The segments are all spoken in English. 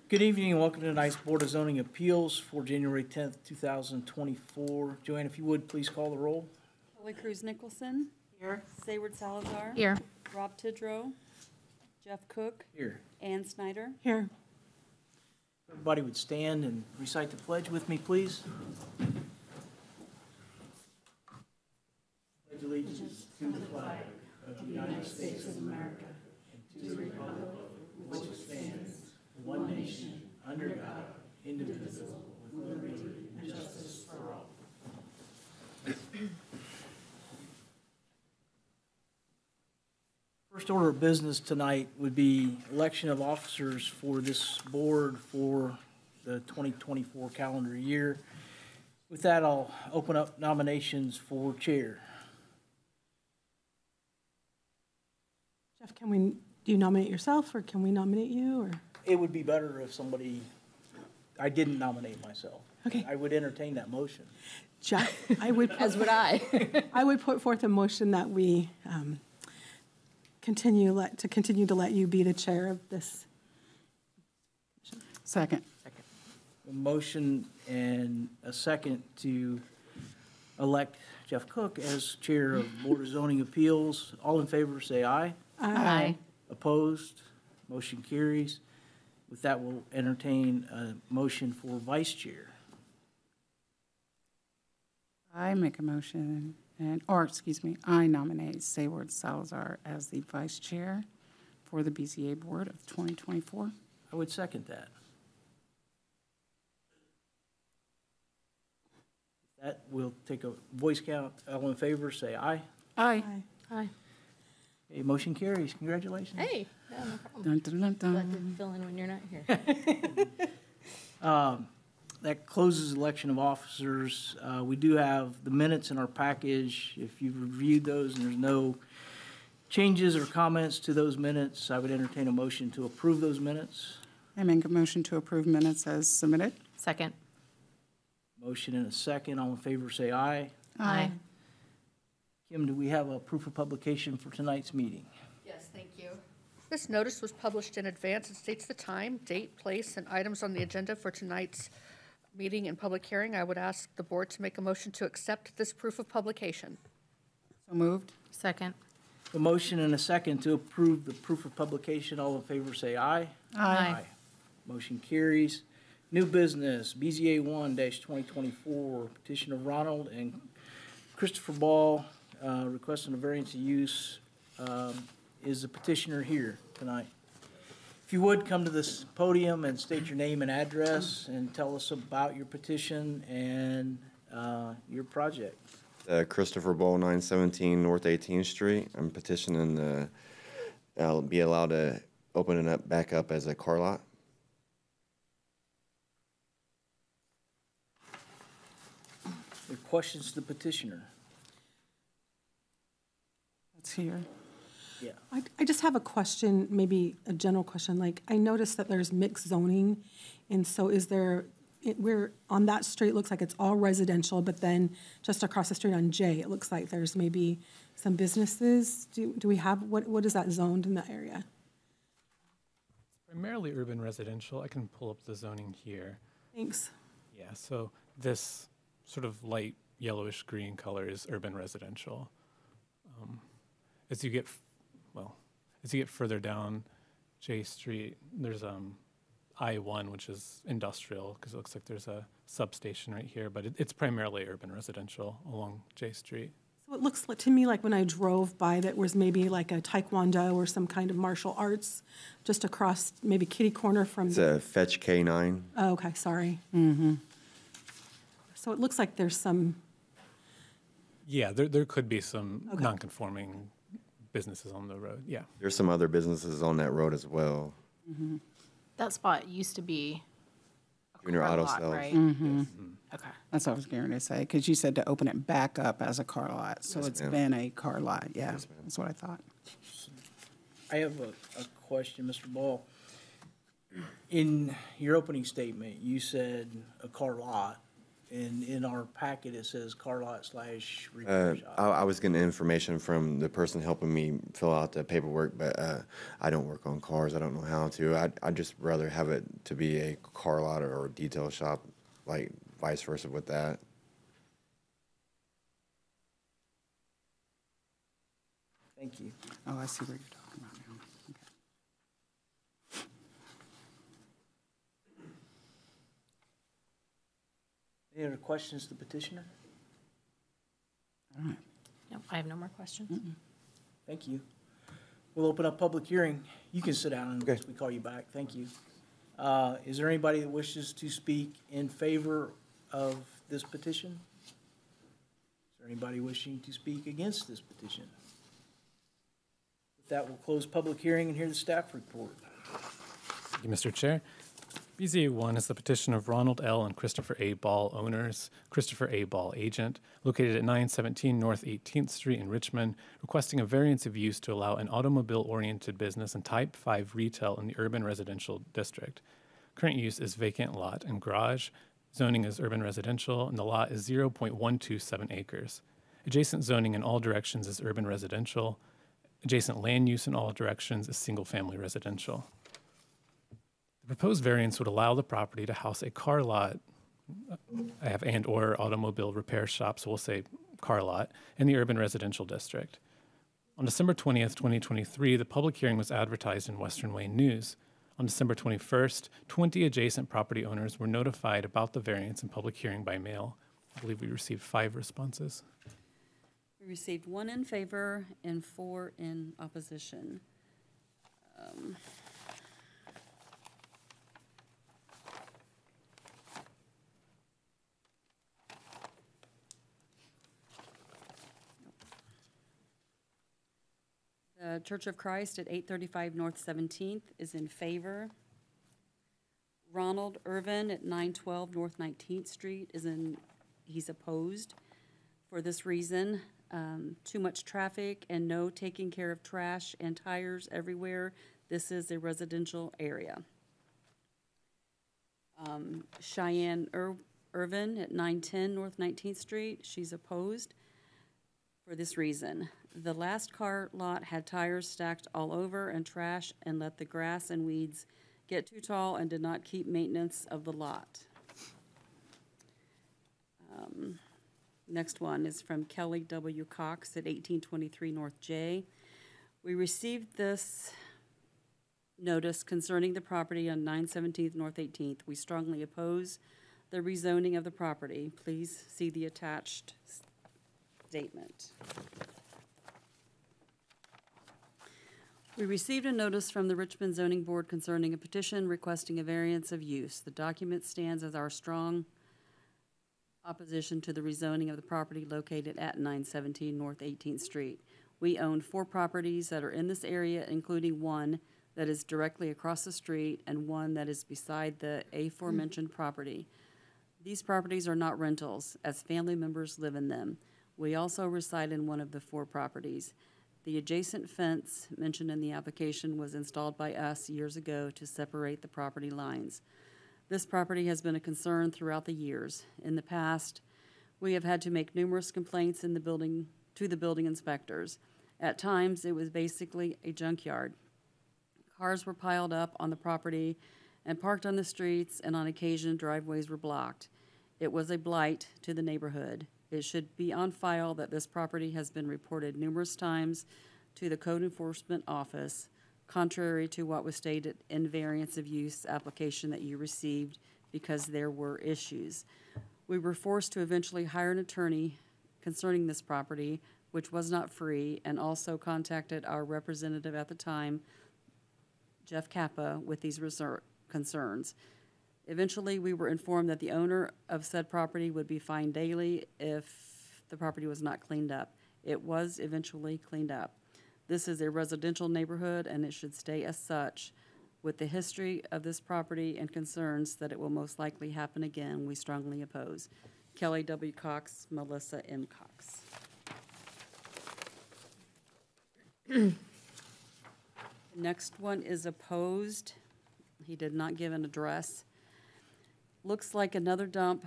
Good evening and welcome to tonight's Board of Zoning Appeals for January 10th, 2024. Joanne, if you would, please call the roll. Kelly Cruz Nicholson. Here. Sayward Salazar. Here. Rob Tidrow. Jeff Cook. Here. Ann Snyder. Here. Everybody would stand and recite the pledge with me, please. Pledge allegiance to the flag of the United States of America and to the republic for which it stands, one nation, under God, indivisible, with liberty and justice for all. First order of business tonight would be election of officers for this board for the 2024 calendar year. With that, I'll open up nominations for chair. Jeff, do you nominate yourself or can we nominate you or? It would be better if I didn't nominate myself. Okay. I would entertain that motion. Jeff, I would. As would I. I would put forth a motion that we continue to let you be the chair of this. Second. A motion and a second to elect Jeff Cook as chair of Board of Zoning Appeals. All in favor, say aye. Aye. Opposed? Motion carries. With that, we'll entertain a motion for vice chair. I make a motion, I nominate Sayward Salazar as the vice chair for the BZA Board of 2024. I would second that. That will take a voice count. All in favor, say aye. Aye. Aye. Okay, motion carries. Congratulations. Hey, yeah, no problem. Dun, dun, dun, dun. Glad to fill in when you're not here. That closes election of officers. We do have the minutes in our package. If you've reviewed those and there's no changes or comments to those minutes, I would entertain a motion to approve those minutes. I make a motion to approve minutes as submitted. Second. Motion and a second. All in favor, say aye. Aye. Kim, do we have a proof of publication for tonight's meeting? Yes, thank you. This notice was published in advance. It states the time, date, place, and items on the agenda for tonight's meeting and public hearing. I would ask the board to make a motion to accept this proof of publication. So moved. Second. A motion and a second to approve the proof of publication. All in favor, say aye. Aye. Motion carries. New business, BZA 1-2024, petition of Ronald and Christopher Ball, requesting a variance of use. Is the petitioner here tonight? If you would, come to this podium and state your name and address and tell us about your petition and your project. Christopher Ball, 917 North 18th Street. I'm petitioning to be allowed to open it up back up as a car lot. Any questions to the petitioner? That's here. Yeah. I just have a question, maybe a general question. Like, I noticed that there's mixed zoning, and so we're on that street, looks like it's all residential, but then just across the street on J, it looks like there's maybe some businesses. Do we have, what is that zoned in that area? It's primarily urban residential. I can pull up the zoning here. Thanks. Yeah, so this sort of light yellowish green color is urban residential. As you get further down J Street, there's I-1, which is industrial, because it looks like there's a substation right here, but it's primarily urban residential along J Street. So it looks to me like when I drove by that was maybe like a taekwondo or some kind of martial arts just across maybe kitty corner from It's a Fetch K9. Oh, okay, sorry. Mm-hmm. So it looks like there's some. Yeah, there could be some Okay. non-conforming businesses on the road, yeah. There's some other businesses on that road as well. Mm-hmm. That spot used to be a Junior car Auto lot, Sales. right? Mm-hmm. Okay. That's what I was going to say, because you said to open it back up as a car lot. So Yes, it's ma'am. been a car lot, yeah. Yes, ma'am. That's what I thought. I have a question, Mr. Ball. In your opening statement, you said a car lot. in our packet, it says car lot / repair shop. I was getting information from the person helping me fill out the paperwork, but I don't work on cars. I don't know how to. I'd just rather have it to be a car lot or a detail shop, like vice versa with that. Thank you. Oh, I see what you're talking about now. Okay. Any other questions to the petitioner? All right. No, I have no more questions. Thank you. We'll open up public hearing. You can sit down unless we call you back. Thank you. Is there anybody that wishes to speak in favor of this petition? Is there anybody wishing to speak against this petition? With that, we'll close public hearing and hear the staff report. Thank you, Mr. Chair. BZA 1 is the petition of Ronald L. and Christopher A. Ball, owners, Christopher A. Ball, agent, located at 917 North 18th Street in Richmond, requesting a variance of use to allow an automobile-oriented business and Type 5 retail in the urban residential district. Current use is vacant lot and garage. Zoning is urban residential, and the lot is 0.127 acres. Adjacent zoning in all directions is urban residential. Adjacent land use in all directions is single-family residential. The proposed variance would allow the property to house a car lot, I have and/or automobile repair shop, so we'll say car lot, in the urban residential district. On December 20th, 2023, the public hearing was advertised in Western Wayne News. On December 21st, 20 adjacent property owners were notified about the variance and public hearing by mail. I believe we received 5 responses. We received 1 in favor and 4 in opposition. The Church of Christ at 835 North 17th is in favor. Ronald Irvin at 912 North 19th Street he's opposed. For this reason, too much traffic and no taking care of trash and tires everywhere. This is a residential area. Cheyenne Irvin at 910 North 19th Street, she's opposed for this reason. The last car lot had tires stacked all over and trash and let the grass and weeds get too tall and did not keep maintenance of the lot. Next one is from Kelly W. Cox at 1823 North J. We received this notice concerning the property on 917th North 18th. We strongly oppose the rezoning of the property. Please see the attached statement. We received a notice from the Richmond Zoning Board concerning a petition requesting a variance of use. The document stands as our strong opposition to the rezoning of the property located at 917 North 18th Street. We own 4 properties that are in this area, including one that is directly across the street and one that is beside the aforementioned property. These properties are not rentals, as family members live in them. We also reside in one of the 4 properties. The adjacent fence mentioned in the application was installed by us years ago to separate the property lines. This property has been a concern throughout the years. In the past, we have had to make numerous complaints to the building inspectors. At times, it was basically a junkyard. Cars were piled up on the property and parked on the streets, and on occasion, driveways were blocked. It was a blight to the neighborhood. It should be on file that this property has been reported numerous times to the Code Enforcement Office, contrary to what was stated in variance of use application that you received, because there were issues. We were forced to eventually hire an attorney concerning this property, which was not free, and also contacted our representative at the time, Jeff Kappa, with these concerns. Eventually, we were informed that the owner of said property would be fined daily if the property was not cleaned up. It was eventually cleaned up. This is a residential neighborhood, and it should stay as such. With the history of this property and concerns that it will most likely happen again, we strongly oppose. Kelly W. Cox, Melissa M. Cox. Next one is opposed. He did not give an address. Looks like another dump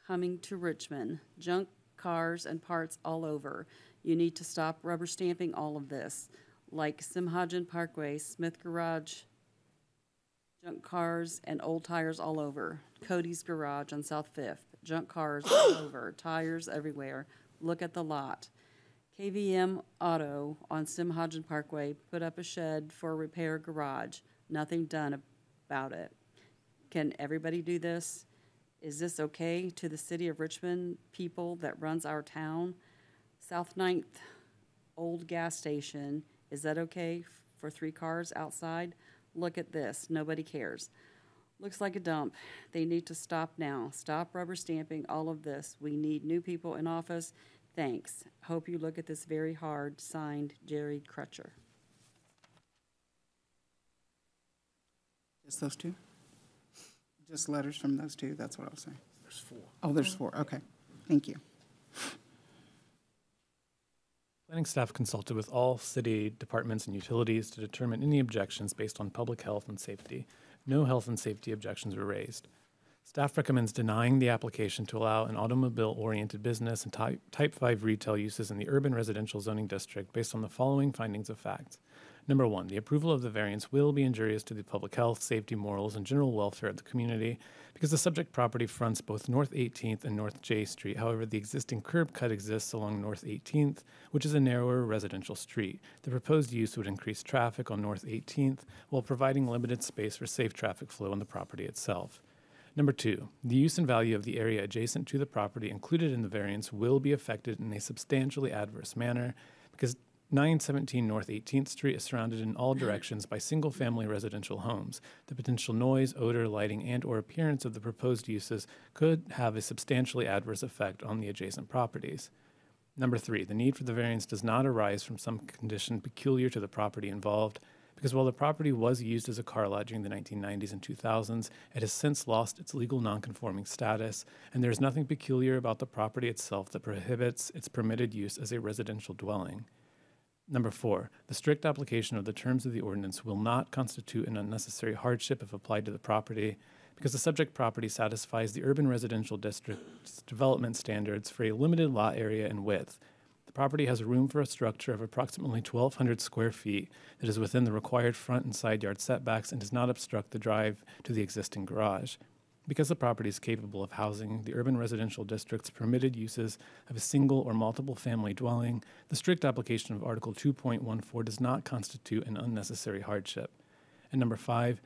coming to Richmond. Junk cars and parts all over. You need to stop rubber stamping all of this. Like Simhajan Parkway, Smith Garage, junk cars and old tires all over. Cody's Garage on South 5th, junk cars all over, tires everywhere. Look at the lot. KVM Auto on Simhajan Parkway put up a shed for a repair garage. Nothing done about it. Can everybody do this? Is this okay to the city of Richmond people that runs our town? South 9th old gas station, is that okay for 3 cars outside? Look at this, nobody cares. Looks like a dump. They need to stop now. Stop rubber stamping all of this. We need new people in office. Thanks. Hope you look at this very hard. Signed, Jerry Crutcher. Just those two? Just letters from those two, that's what I was saying. There's 4. Oh, there's 4, okay. Thank you. Planning staff consulted with all city departments and utilities to determine any objections based on public health and safety. No health and safety objections were raised. Staff recommends denying the application to allow an automobile-oriented business and type 5 retail uses in the urban residential zoning district based on the following findings of fact. Number 1, the approval of the variance will be injurious to the public health, safety, morals, and general welfare of the community because the subject property fronts both North 18th and North J Street. However, the existing curb cut exists along North 18th, which is a narrower residential street. The proposed use would increase traffic on North 18th while providing limited space for safe traffic flow on the property itself. Number 2, the use and value of the area adjacent to the property included in the variance will be affected in a substantially adverse manner because 917 North 18th Street is surrounded in all directions by single-family residential homes. The potential noise, odor, lighting, and/or appearance of the proposed uses could have a substantially adverse effect on the adjacent properties. Number 3, the need for the variance does not arise from some condition peculiar to the property involved, because while the property was used as a car lot during the 1990s and 2000s, it has since lost its legal nonconforming status, and there is nothing peculiar about the property itself that prohibits its permitted use as a residential dwelling. Number 4, the strict application of the terms of the ordinance will not constitute an unnecessary hardship if applied to the property, because the subject property satisfies the urban residential district's development standards for a limited lot area and width. The property has room for a structure of approximately 1,200 square feet that is within the required front and side yard setbacks and does not obstruct the drive to the existing garage. Because the property is capable of housing the urban residential district's permitted uses of a single or multiple family dwelling, the strict application of Article 2.14 does not constitute an unnecessary hardship. And number 5,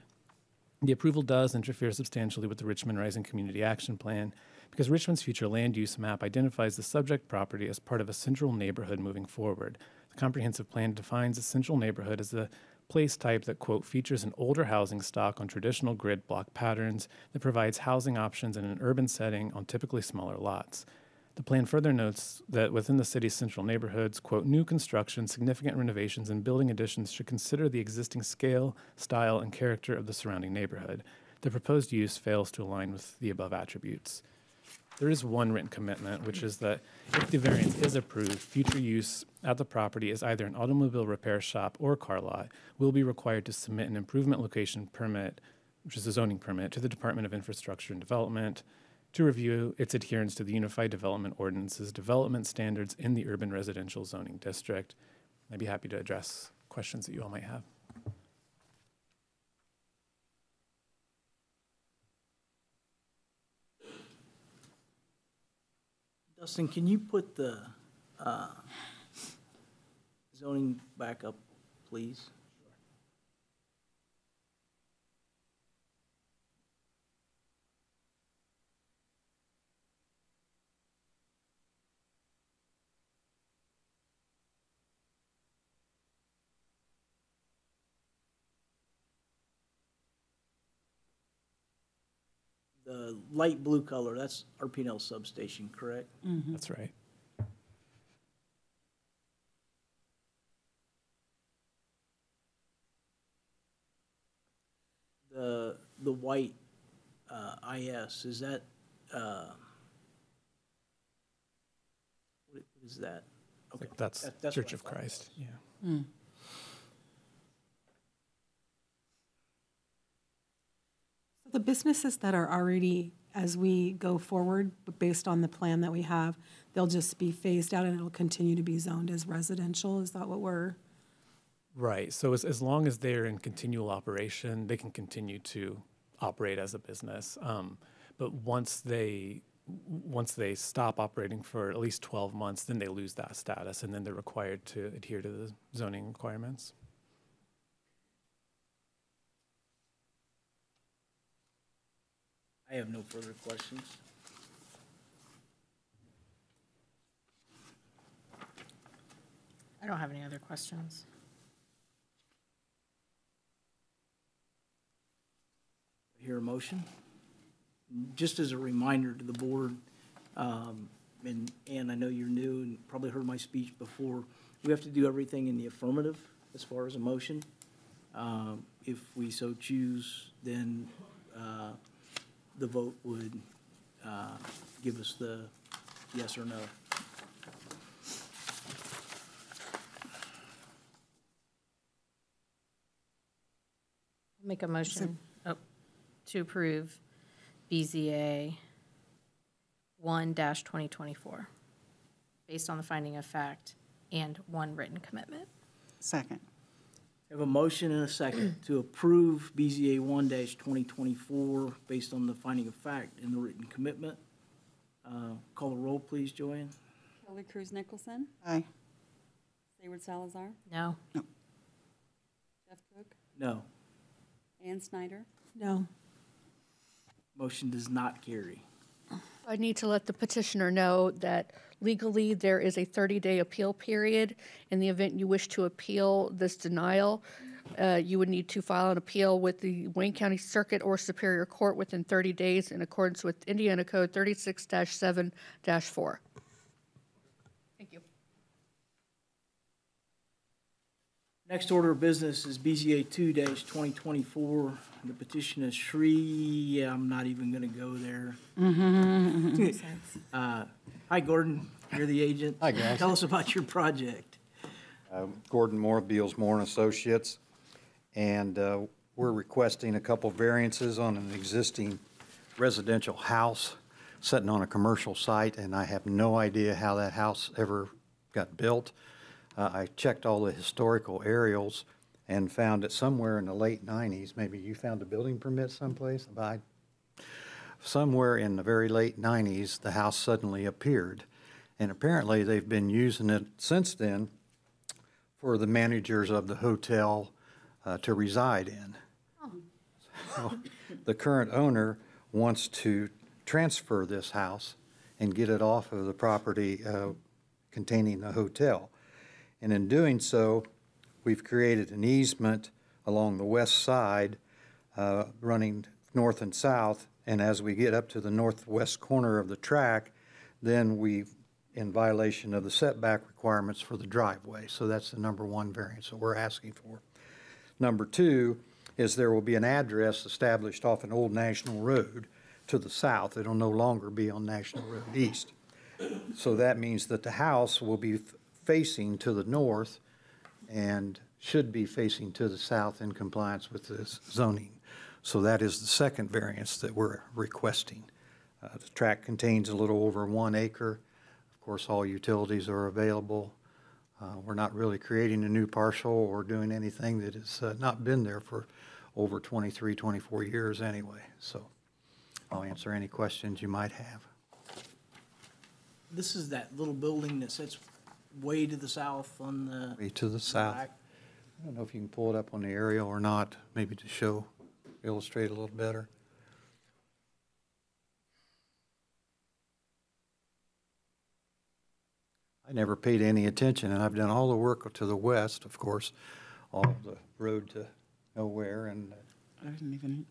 the approval does interfere substantially with the Richmond Rising Community Action Plan because Richmond's future land use map identifies the subject property as part of a central neighborhood moving forward. The comprehensive plan defines a central neighborhood as the place type that, quote, features an older housing stock on traditional grid block patterns that provides housing options in an urban setting on typically smaller lots. The plan further notes that within the city's central neighborhoods, quote, new construction, significant renovations, and building additions should consider the existing scale, style, and character of the surrounding neighborhood. The proposed use fails to align with the above attributes. There is one written commitment, which is that if the variance is approved, future use at the property as either an automobile repair shop or car lot will be required to submit an improvement location permit, which is a zoning permit, to the Department of Infrastructure and Development to review its adherence to the Unified Development Ordinance's development standards in the urban residential zoning district. I'd be happy to address questions that you all might have. Dustin, can you put the zoning back up, please? The light blue color, that's our P&L substation, correct? That's right. The white IS, is that, what is that? Okay, That's that's Church what of I thought. Christ. Yeah. The the businesses that are already, as we go forward, but based on the plan that we have, they'll just be phased out and it'll continue to be zoned as residential? Is that what we're? Right. So as long as they're in continual operation, they can continue to operate as a business. But once they stop operating for at least 12 months, then they lose that status, and then they're required to adhere to the zoning requirements. I have no further questions. I don't have any other questions. Hear a motion? Just as a reminder to the board, and I know you're new and probably heard my speech before, we have to do everything in the affirmative as far as a motion. If we so choose, then the vote would give us the yes or no. Make a motion to approve BZA 1-2024, based on the finding of fact and one written commitment. Second. I have a motion and a second to approve BZA 1-2024 based on the finding of fact and the written commitment. Call the roll, please, Joanne. Kelly Cruz Nicholson, Aye. Sayward Salazar, No. Jeff Cook, No. Ann Snyder, No. Motion does not carry. I need to let the petitioner know that legally there is a 30-day appeal period. In the event you wish to appeal this denial, you would need to file an appeal with the Wayne County Circuit or Superior Court within 30 days in accordance with Indiana Code 36-7-4. Thank you. Next order of business is BZA 2-2024. The petition is Shree. I'm not even going to go there. Hi, Gordon. You're the agent. Hi, guys. Tell us about your project. Gordon Moore, Beals Moore and Associates, and we're requesting a couple variances on an existing residential house sitting on a commercial site, and I have no idea how that house ever got built. I checked all the historical aerials and found it somewhere in the late 90s. Maybe you found a building permit someplace? Somewhere in the very late 90s, the house suddenly appeared. And apparently they've been using it since then for the managers of the hotel to reside in. So the current owner wants to transfer this house and get it off of the property containing the hotel. And in doing so, we've created an easement along the west side running north and south. And as we get up to the northwest corner of the track, then we've in violation of the setback requirements for the driveway. So that's the number one variance that we're asking for. Number two is there will be an address established off an old National Road to the south. It'll no longer be on National Road East. So that means that the house will be facing to the north and should be facing to the south in compliance with this zoning. So that is the second variance that we're requesting. The tract contains a little over 1 acre. Of course, all utilities are available. We're not really creating a new parcel or doing anything that has not been there for over 23, 24 years anyway. So I'll answer any questions you might have. This is that little building that sits way to the south on the... Way to the south. back. I don't know if you can pull it up on the aerial or not, maybe to illustrate a little better. I never paid any attention, and I've done all the work to the west, of course, all the road to nowhere, and I didn't even,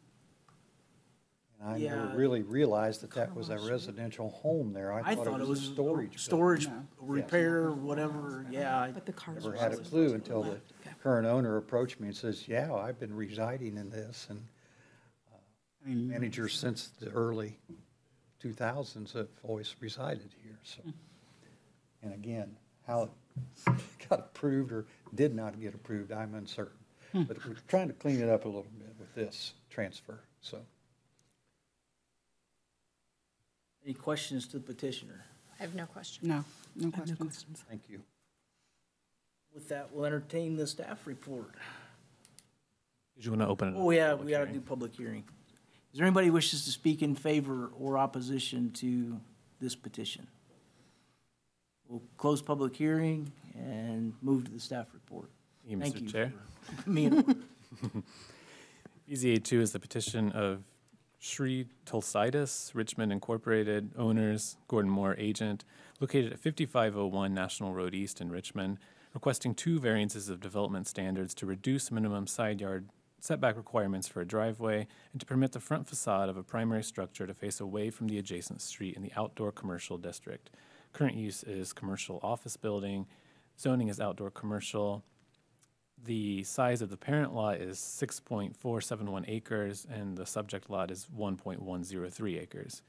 I Yeah. never really realized that that was a residential home there. I thought it was a storage. storage, No. repair, whatever, yeah. But the cars Never are had a always clue to the until the left. Okay. current owner approached me and says, yeah, I've been residing in this, and I mean, managers since the early 2000s have always resided here, so. And again, how it got approved or did not get approved, I'm uncertain. But we're trying to clean it up a little bit with this transfer, so. Any questions to the petitioner? I have no question. No I have no questions. questions. Thank you. With that, we'll entertain the staff report. Did you want to open it up? Oh, yeah, public we gotta hearing? do public hearing. Is there anybody who wishes to speak in favor or opposition to this petition? We'll close public hearing and move to the staff report. Thank you, Thank Mr. you Chair. for being in order. BZA 2 is the petition of Shri Tulsidis, Richmond Incorporated, owners, Gordon Moore, agent, located at 5501 National Road East in Richmond, requesting 2 variances of development standards to reduce minimum side yard setback requirements for a driveway and to permit the front facade of a primary structure to face away from the adjacent street in the outdoor commercial district. Current use is commercial office building. Zoning is outdoor commercial. The size of the parent lot is 6.471 acres, and the subject lot is 1.103 acres.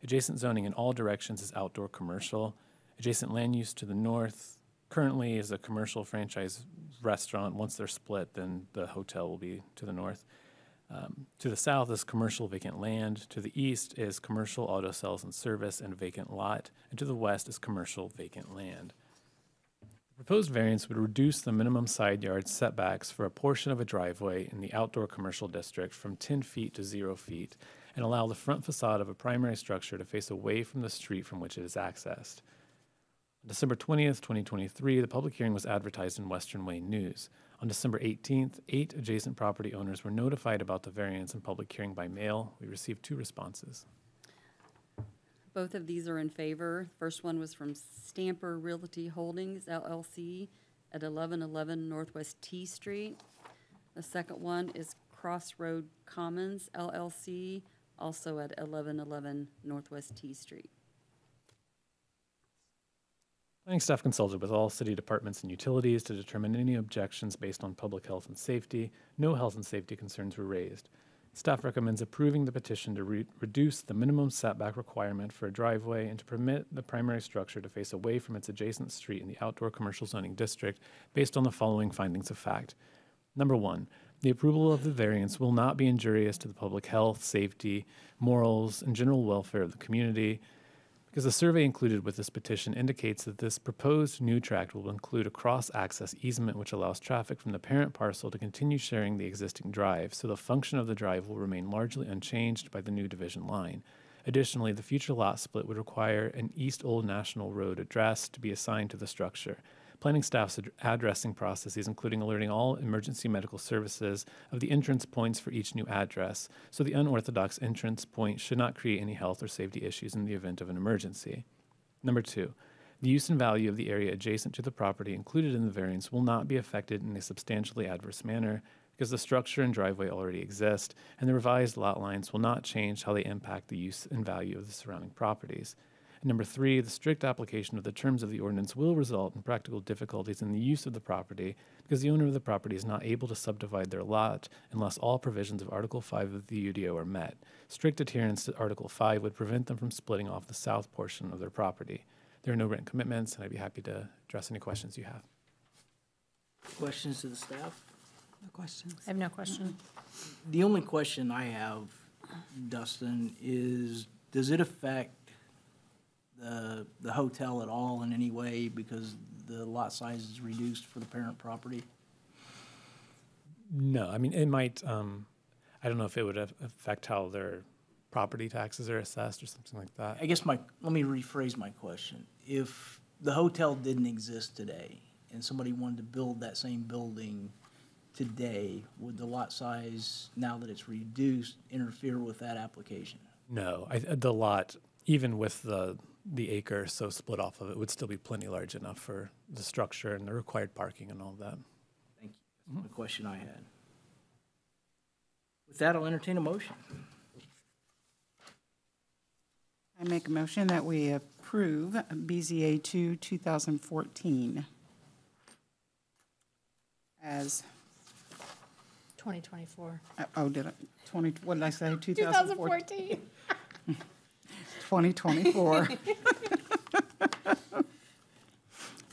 Adjacent zoning in all directions is outdoor commercial. Adjacent land use to the north currently is a commercial franchise restaurant. Once they're split, then the hotel will be to the north. To the south is commercial vacant land. To the east is commercial auto sales and service and vacant lot. And to the west is commercial vacant land. The proposed variance would reduce the minimum side yard setbacks for a portion of a driveway in the outdoor commercial district from 10 feet to 0 feet and allow the front facade of a primary structure to face away from the street from which it is accessed. On December 20th, 2023, the public hearing was advertised in Western Wayne News. On December 18th, 8 adjacent property owners were notified about the variance and public hearing by mail. We received 2 responses. Both of these are in favor. First one was from Stamper Realty Holdings, LLC, at 1111 Northwest T Street. The second one is Crossroad Commons, LLC, also at 1111 Northwest T Street. Planning staff consulted with all city departments and utilities to determine any objections based on public health and safety. No health and safety concerns were raised. Staff recommends approving the petition to reduce the minimum setback requirement for a driveway and to permit the primary structure to face away from its adjacent street in the outdoor commercial zoning district based on the following findings of fact. Number 1, the approval of the variance will not be injurious to the public health, safety, morals, and general welfare of the community, because the survey included with this petition indicates that this proposed new tract will include a cross-access easement which allows traffic from the parent parcel to continue sharing the existing drive, so the function of the drive will remain largely unchanged by the new division line. Additionally, the future lot split would require an East Old National Road address to be assigned to the structure. Planning staff's addressing processes, including alerting all emergency medical services of the entrance points for each new address, so the unorthodox entrance point should not create any health or safety issues in the event of an emergency. Number 2, the use and value of the area adjacent to the property included in the variance will not be affected in a substantially adverse manner because the structure and driveway already exist, and the revised lot lines will not change how they impact the use and value of the surrounding properties. And number 3, the strict application of the terms of the ordinance will result in practical difficulties in the use of the property because the owner of the property is not able to subdivide their lot unless all provisions of Article 5 of the UDO are met. Strict adherence to Article 5 would prevent them from splitting off the south portion of their property. There are no written commitments, and I'd be happy to address any questions you have. Questions to the staff? No questions. I have no question. The only question I have, Dustin, is does it affect the hotel at all in any way because the lot size is reduced for the parent property? No, I mean, it might, I don't know if it would affect how their property taxes are assessed or something like that. I guess let me rephrase my question. If the hotel didn't exist today and somebody wanted to build that same building today, would the lot size, now that it's reduced, interfere with that application? No, the lot, even with the acre so split off of it, would still be plenty large enough for the structure and the required parking and all of that. Thank you. That's the question I had. With that, I'll entertain a motion. I make a motion that we approve BZA 2 2014 as, 2024. did I, 20, what did I say, 2014? 2014. 2024.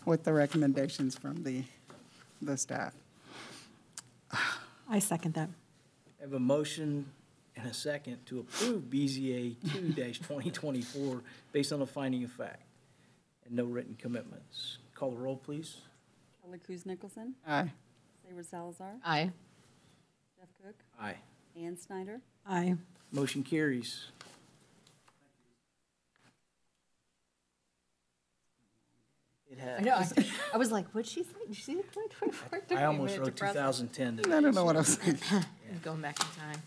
With the recommendations from the staff. I second that. I have a motion and a second to approve BZA 2-2024 based on the finding of fact and no written commitments. Call the roll, please. Kelly Cruz Nicholson, Aye. Sayward Salazar, Aye. Jeff Cook, Aye. Ann Snyder, Aye. Motion carries. It I had, know, I was like, what'd she say? Did she say 2024? I almost wrote 2010 today. I don't know what I was saying. Going back in time.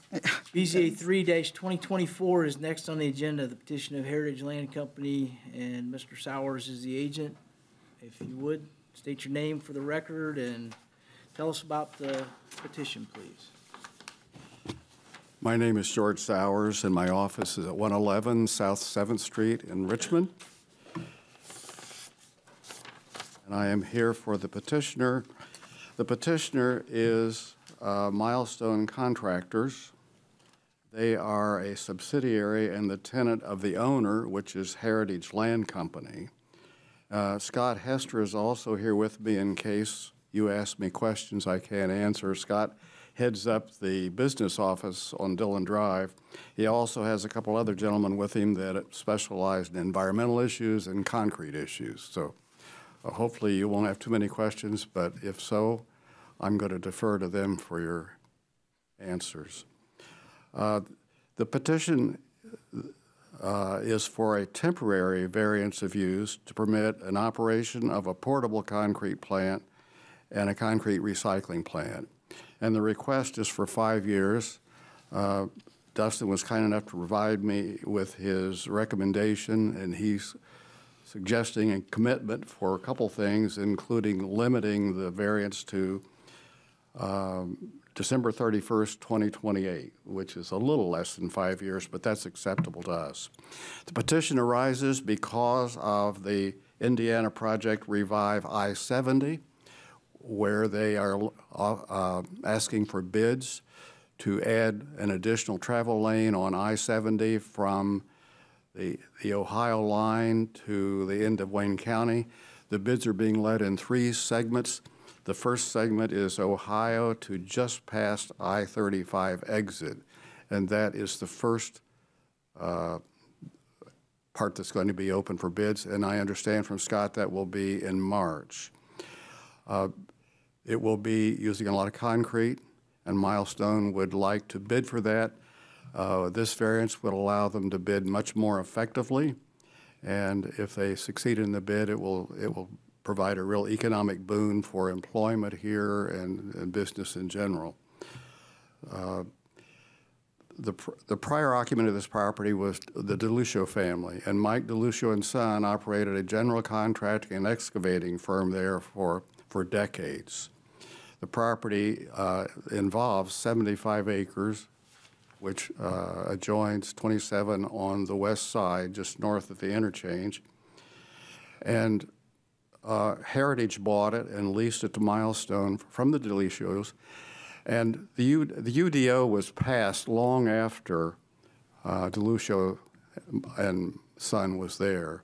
BZA 3-2024 is next on the agenda, the petition of Heritage Land Company, and Mr. Sowers is the agent. If you would, state your name for the record and tell us about the petition, please. My name is George Sowers, and my office is at 111 South 7th Street in Richmond. And I am here for the petitioner. The petitioner is Milestone Contractors. They are a subsidiary and the tenant of the owner, which is Heritage Land Company. Scott Hester is also here with me in case you ask me questions I can't answer. Scott heads up the business office on Dillon Drive. He also has a couple other gentlemen with him that specialize in environmental issues and concrete issues. So hopefully you won't have too many questions, but if so, I'm going to defer to them for your answers. The petition is for a temporary variance of use to permit an operation of a portable concrete plant and a concrete recycling plant. And the request is for 5 years. Dustin was kind enough to provide me with his recommendation, and he's suggesting a commitment for a couple things, including limiting the variance to December 31st, 2028, which is a little less than 5 years, but that's acceptable to us. The petition arises because of the Indiana Project Revive I-70, where they are asking for bids to add an additional travel lane on I-70 from the Ohio line to the end of Wayne County. The bids are being led in 3 segments. The first segment is Ohio to just past I-35 exit, and that is the first part that's going to be open for bids, and I understand from Scott that will be in March. It will be using a lot of concrete, and Milestone would like to bid for that. This variance would allow them to bid much more effectively, and if they succeed in the bid, it will provide a real economic boon for employment here and business in general. The prior occupant of this property was the DeLucio family, and Mike DeLucio and Son operated a general contracting and excavating firm there for decades. The property involves 75 acres, which adjoins 27 on the west side, just north of the interchange. And Heritage bought it and leased it to Milestone from the DeLucios. And the UDO was passed long after DeLucio and Son was there.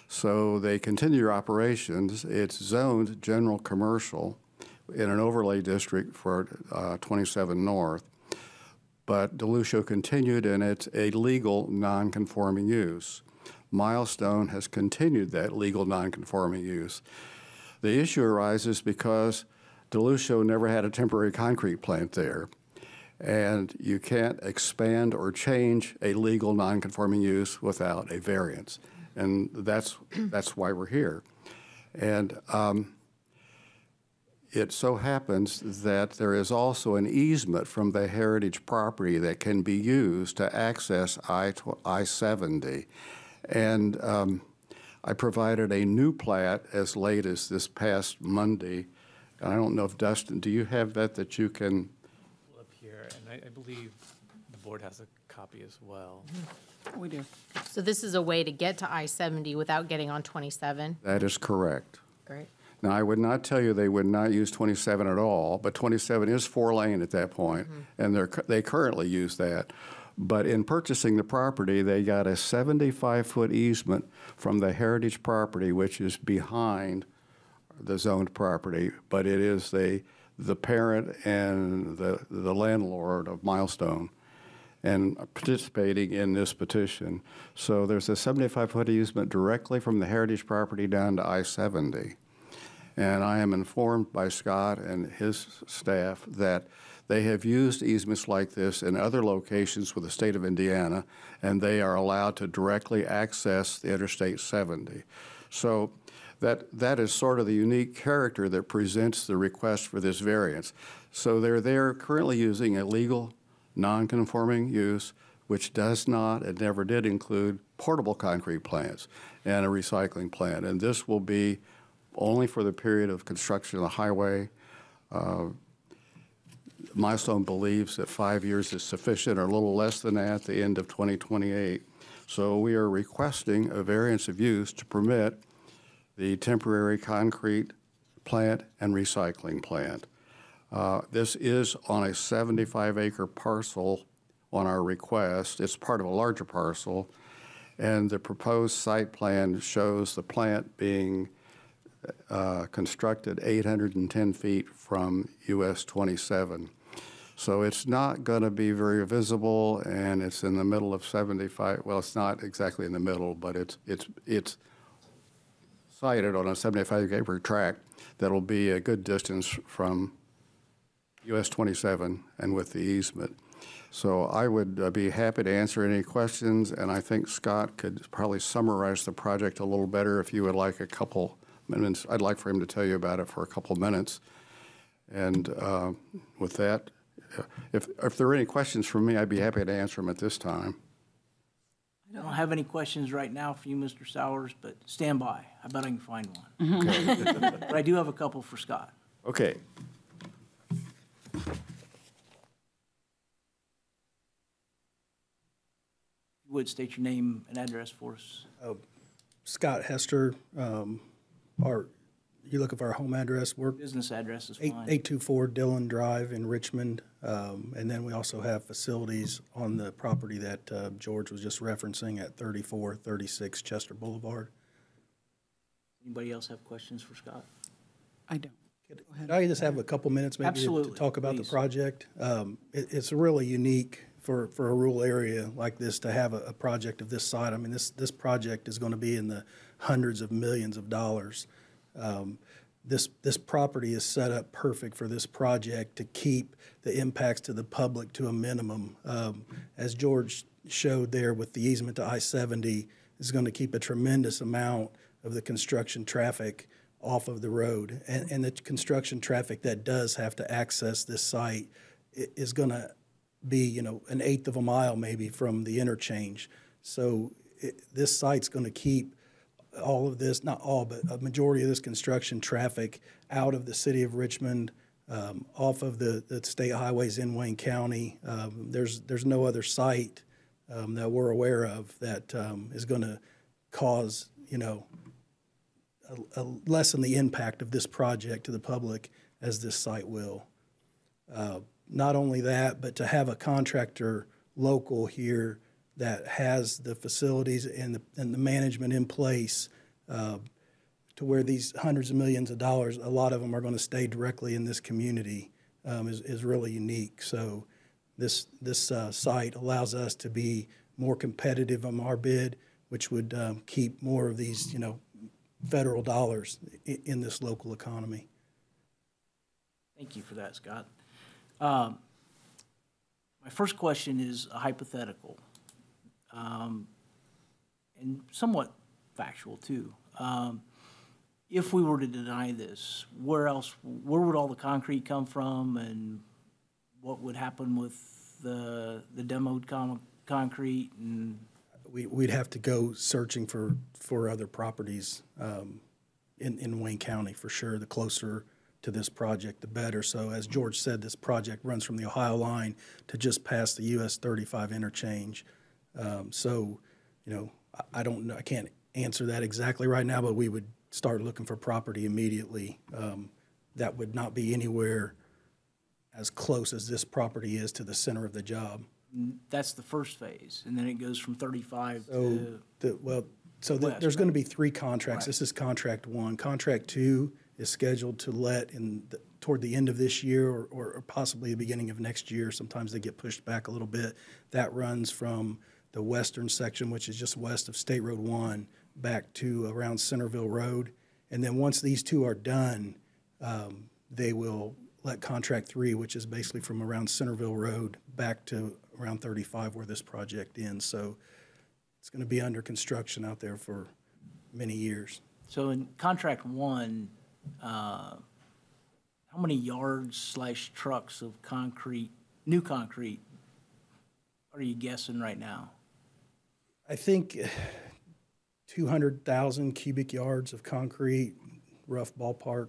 So they continue their operations. It's zoned general commercial in an overlay district for 27 North. But DeLucio continued, and it's a legal non-conforming use. Milestone has continued that legal non-conforming use. The issue arises because DeLucio never had a temporary concrete plant there, and you can't expand or change a legal non-conforming use without a variance, and that's why we're here. And it so happens that there is also an easement from the Heritage property that can be used to access I-70. And I provided a new plat as late as this past Monday. And I don't know if, Dustin, do you have that you can? Up here, and I believe the board has a copy as well. We do. So this is a way to get to I-70 without getting on 27? That is correct. Great. Now, I would not tell you they would not use 27 at all, but 27 is 4-lane at that point, and they currently use that. But in purchasing the property, they got a 75-foot easement from the Heritage property, which is behind the zoned property, but it is the parent and the landlord of Milestone. and participating in this petition. So there's a 75-foot easement directly from the heritage property down to I-70. And I am informed by Scott and his staff that they have used easements like this in other locations with the state of Indiana, and they are allowed to directly access the Interstate 70. So that is sort of the unique character that presents the request for this variance. So they're currently using a legal non-conforming use, which does not and never did include portable concrete plants and a recycling plant. And this will be only for the period of construction of the highway. Milestone believes that 5 years is sufficient, or a little less than that, at the end of 2028. So we are requesting a variance of use to permit the temporary concrete plant and recycling plant. This is on a 75-acre parcel on our request. It's part of a larger parcel, and the proposed site plan shows the plant being constructed 810 feet from US 27. So it's not going to be very visible, and it's in the middle of 75. Well, it's not exactly in the middle, but it's sited on a 75-acre tract that'll be a good distance from US 27 and with the easement. So I would be happy to answer any questions, and I think Scott could probably summarize the project a little better if you would like a couple minutes. I'd like for him to tell you about it for a couple minutes. And with that, if there are any questions from me, I'd be happy to answer them at this time. I don't have any questions right now for you, Mr. Sowers, but stand by. I bet I can find one. Okay. But I do have a couple for Scott. Okay. You would state your name and address for us. Scott Hester, you looking for our home address? We're Business address is fine. 824 Dillon Drive in Richmond. And then we also have facilities on the property that George was just referencing at 3436 Chester Boulevard. Anybody else have questions for Scott? I don't. Could I just have a couple minutes maybe Absolutely, to talk about please. the project? It's really unique for a rural area like this to have a project of this size. I mean, this project is going to be in the hundreds of millions of dollars. This property is set up perfect for this project to keep the impacts to the public to a minimum. As George showed there with the easement to I-70, is going to keep a tremendous amount of the construction traffic off of the road. And the construction traffic that does have to access this site is going to be, an eighth of a mile maybe from the interchange. So this site's going to keep all of this, not all, but a majority of this construction traffic out of the city of Richmond, off of the state highways in Wayne County. There's no other site that we're aware of that is going to cause, lessen the impact of this project to the public as this site will. Not only that, but to have a contractor local here that has the facilities and the management in place to where these hundreds of millions of dollars, a lot of them are going to stay directly in this community, is really unique. So this site allows us to be more competitive on our bid, which would keep more of these, federal dollars in this local economy. Thank you for that, Scott. My first question is a hypothetical, and somewhat factual too. If we were to deny this, where would all the concrete come from, and what would happen with the demoed concrete? And We'd have to go searching for other properties in Wayne County for sure. The closer to this project, the better. So as George said, this project runs from the Ohio line to just past the US 35 interchange. So, I don't know, I can't answer that exactly right now, but we would start looking for property immediately. That would not be anywhere as close as this property is to the center of the job. that's the first phase, and then it goes from 35 So, to west, there's going to right? be 3 contracts. Right. This is contract 1. Contract 2 is scheduled to let in toward the end of this year or possibly the beginning of next year. Sometimes they get pushed back a little bit. That runs from the western section, which is just west of State Road 1, back to around Centerville Road. And then once these two are done, they will let Contract 3, which is basically from around Centerville Road back to around 35 where this project ends. So it's going to be under construction out there for many years. So in Contract 1, how many yards / trucks of concrete, new concrete, are you guessing right now? I think 200,000 cubic yards of concrete, rough ballpark.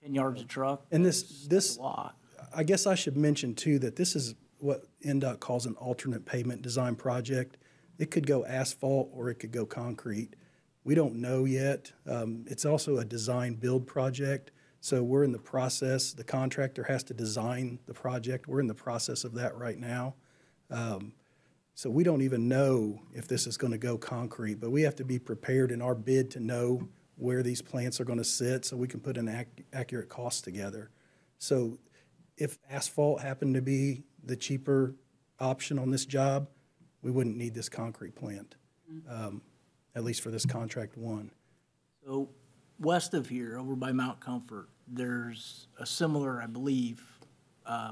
10 yards a truck? And That's a lot. I guess I should mention too that this is what NDOT calls an alternate pavement design project. It could go asphalt or it could go concrete. We don't know yet. It's also a design build project. So we're in the process. The contractor has to design the project. We're in the process of that right now. So we don't even know if this is going to go concrete, but we have to be prepared in our bid to know where these plants are going to sit so we can put an accurate cost together. So if asphalt happened to be the cheaper option on this job, we wouldn't need this concrete plant, at least for this Contract 1. So west of here, over by Mount Comfort, there's a similar, I believe,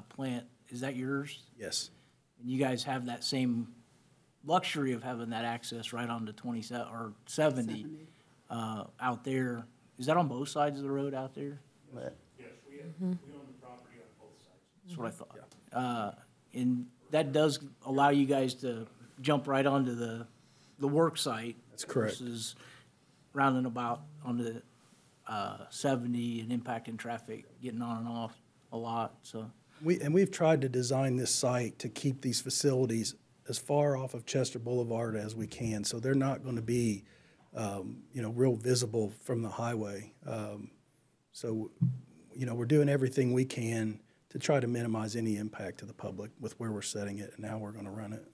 plant. Is that yours? Yes. And you guys have that same luxury of having that access right onto 27 or 70 out there. Is that on both sides of the road out there? Yes, we own the property on both sides. That's what I thought. And that does allow you guys to jump right onto the work site. That's correct. Versus rounding about onto 70 and impacting traffic, getting on and off a lot, so. We've tried to design this site to keep these facilities as far off of Chester Boulevard as we can, so they're not going to be, real visible from the highway. So, we're doing everything we can to try to minimize any impact to the public with where we're setting it and how we're going to run it.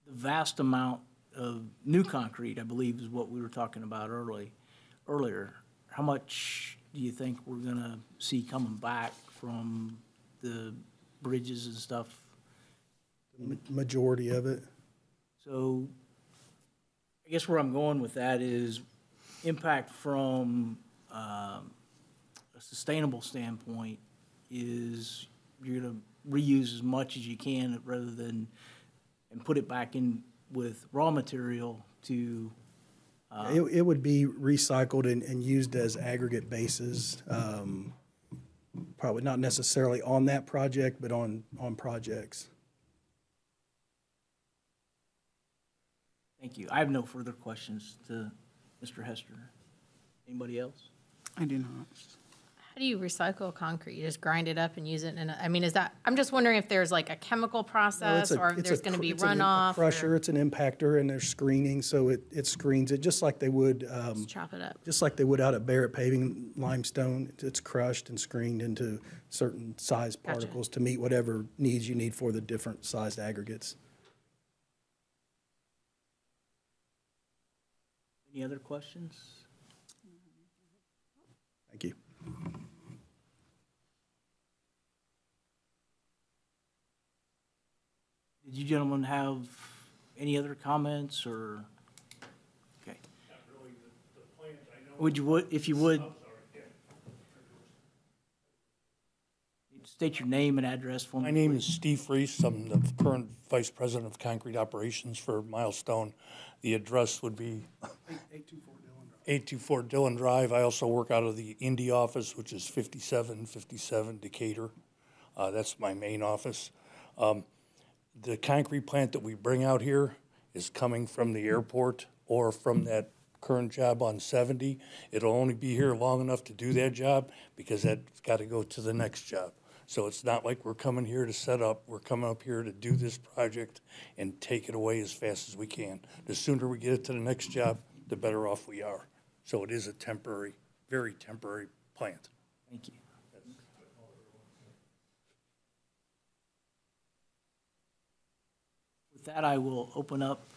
The vast amount of new concrete, I believe, is what we were talking about earlier. How much do you think we're going to see coming back from the bridges and stuff? Majority of it. So I guess where I'm going with that is impact from a sustainable standpoint is you're going to reuse as much as you can rather than and put it back in with raw material to It would be recycled and used as aggregate bases, probably not necessarily on that project, but on projects. Thank you. I have no further questions to Mr. Hester. Anybody else? I do not. How do you recycle concrete? You just grind it up and use it in is that, I'm just wondering if there's like a chemical process or if there's going to be runoff. It's a crusher, it's an impactor, and there's screening, so it screens it just like they would. Just chop it up. Just like they would out at Barrett Paving limestone. It's crushed and screened into certain size particles to meet whatever needs you need for the different sized aggregates. Any other questions? Thank you. Did you gentlemen have any other comments or? Okay. Not really the plant, I know. Would you, if you would, state your name and address for me? My name is Steve Reese. I'm the current Vice President of Concrete Operations for Milestone. The address would be 824 Dillon Drive. I also work out of the Indy office, which is 5757 Decatur. That's my main office. The concrete plant that we bring out here is coming from the airport or from that current job on 70. It'll only be here long enough to do that job because that's got to go to the next job. So it's not like we're coming here to set up. We're coming up here to do this project and take it away as fast as we can. The sooner we get it to the next job, the better off we are. So it is a temporary, very temporary plant. Thank you. With that, I will open up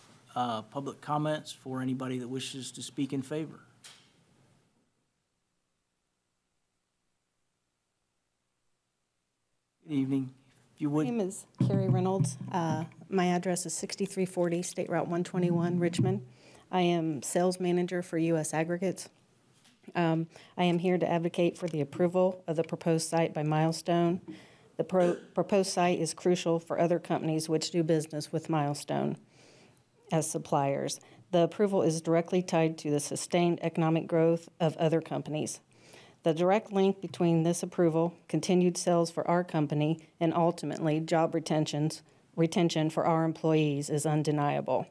public comments for anybody that wishes to speak in favor. Good evening. If you My would, name is Carrie Reynolds. My address is 6340 State Route 121, Richmond. I am sales manager for U.S. Aggregates. I am here to advocate for the approval of the proposed site by Milestone. The proposed site is crucial for other companies which do business with Milestone as suppliers. The approval is directly tied to the sustained economic growth of other companies. The direct link between this approval, continued sales for our company, and ultimately job retention for our employees is undeniable.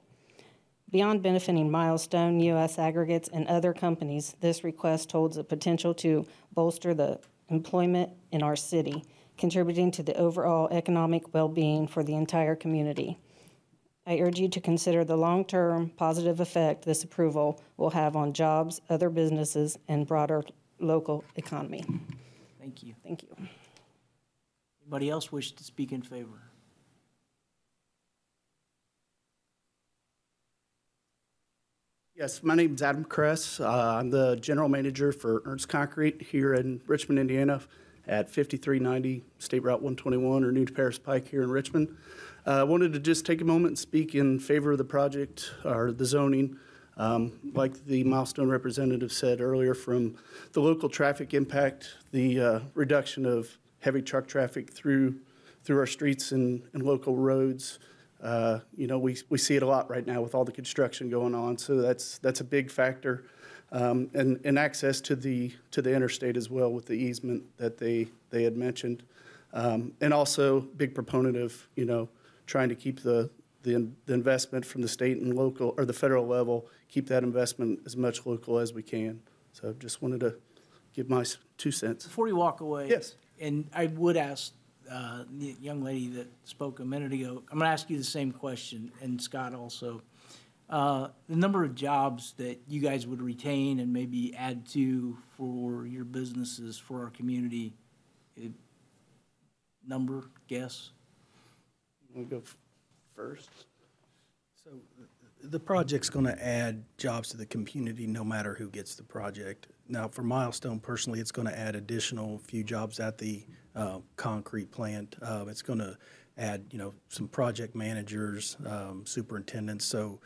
Beyond benefiting Milestone, U.S. Aggregates, and other companies, this request holds the potential to bolster the employment in our city, contributing to the overall economic well-being for the entire community. I urge you to consider the long-term positive effect this approval will have on jobs, other businesses, and broader local economy. thank you. Thank you. Anybody else wish to speak in favor? Yes, my name is Adam Kress. I'm the general manager for Ernst Concrete here in Richmond, Indiana at 5390 State Route 121 or New to Paris Pike here in Richmond. I wanted to just take a moment and speak in favor of the project or the zoning. Like the Milestone representative said earlier, from the local traffic impact, the reduction of heavy truck traffic through our streets and local roads. You know, we see it a lot right now with all the construction going on, so that's a big factor. And access to the interstate as well with the easement that they had mentioned. And also big proponent of, you know, trying to keep the investment from the state and local or the federal level, keep that investment as much local as we can. So just wanted to give my 2 cents. Before you walk away. Yes. And I would ask the young lady that spoke a minute ago, I'm going to ask you the same question, and Scott also. The number of jobs that you guys would retain and maybe add to for your businesses, for our community, number, guess? I'll go first. So the project's going to add jobs to the community no matter who gets the project. Now, for Milestone personally, it's going to add additional few jobs at the concrete plant. It's going to add, you know, some project managers, superintendents. So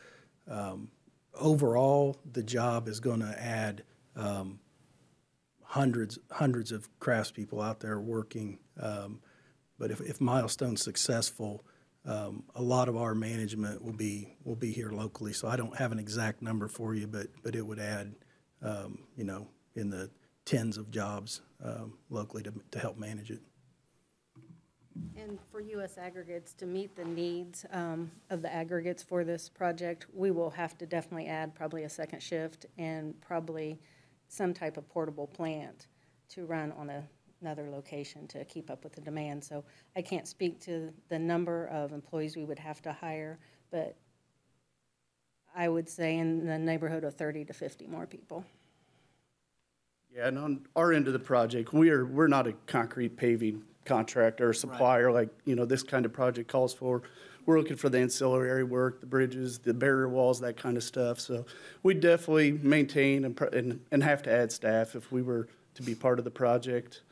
overall, the job is going to add hundreds of craftspeople out there working. But if Milestone's successful, a lot of our management will be here locally. So I don't have an exact number for you, but it would add, you know, in the tens of jobs locally to help manage it. And for U.S. Aggregates, to meet the needs of the aggregates for this project, we will have to definitely add probably a second shift and probably some type of portable plant to run on another location to keep up with the demand. So I can't speak to the number of employees we would have to hire, but I would say in the neighborhood of 30 to 50 more people. Yeah, and on our end of the project, we're not a concrete paving contractor or supplier like, you know, this kind of project calls for. We're looking for the ancillary work, the bridges, the barrier walls, that kind of stuff. So we definitely maintain and have to add staff if we were to be part of the project.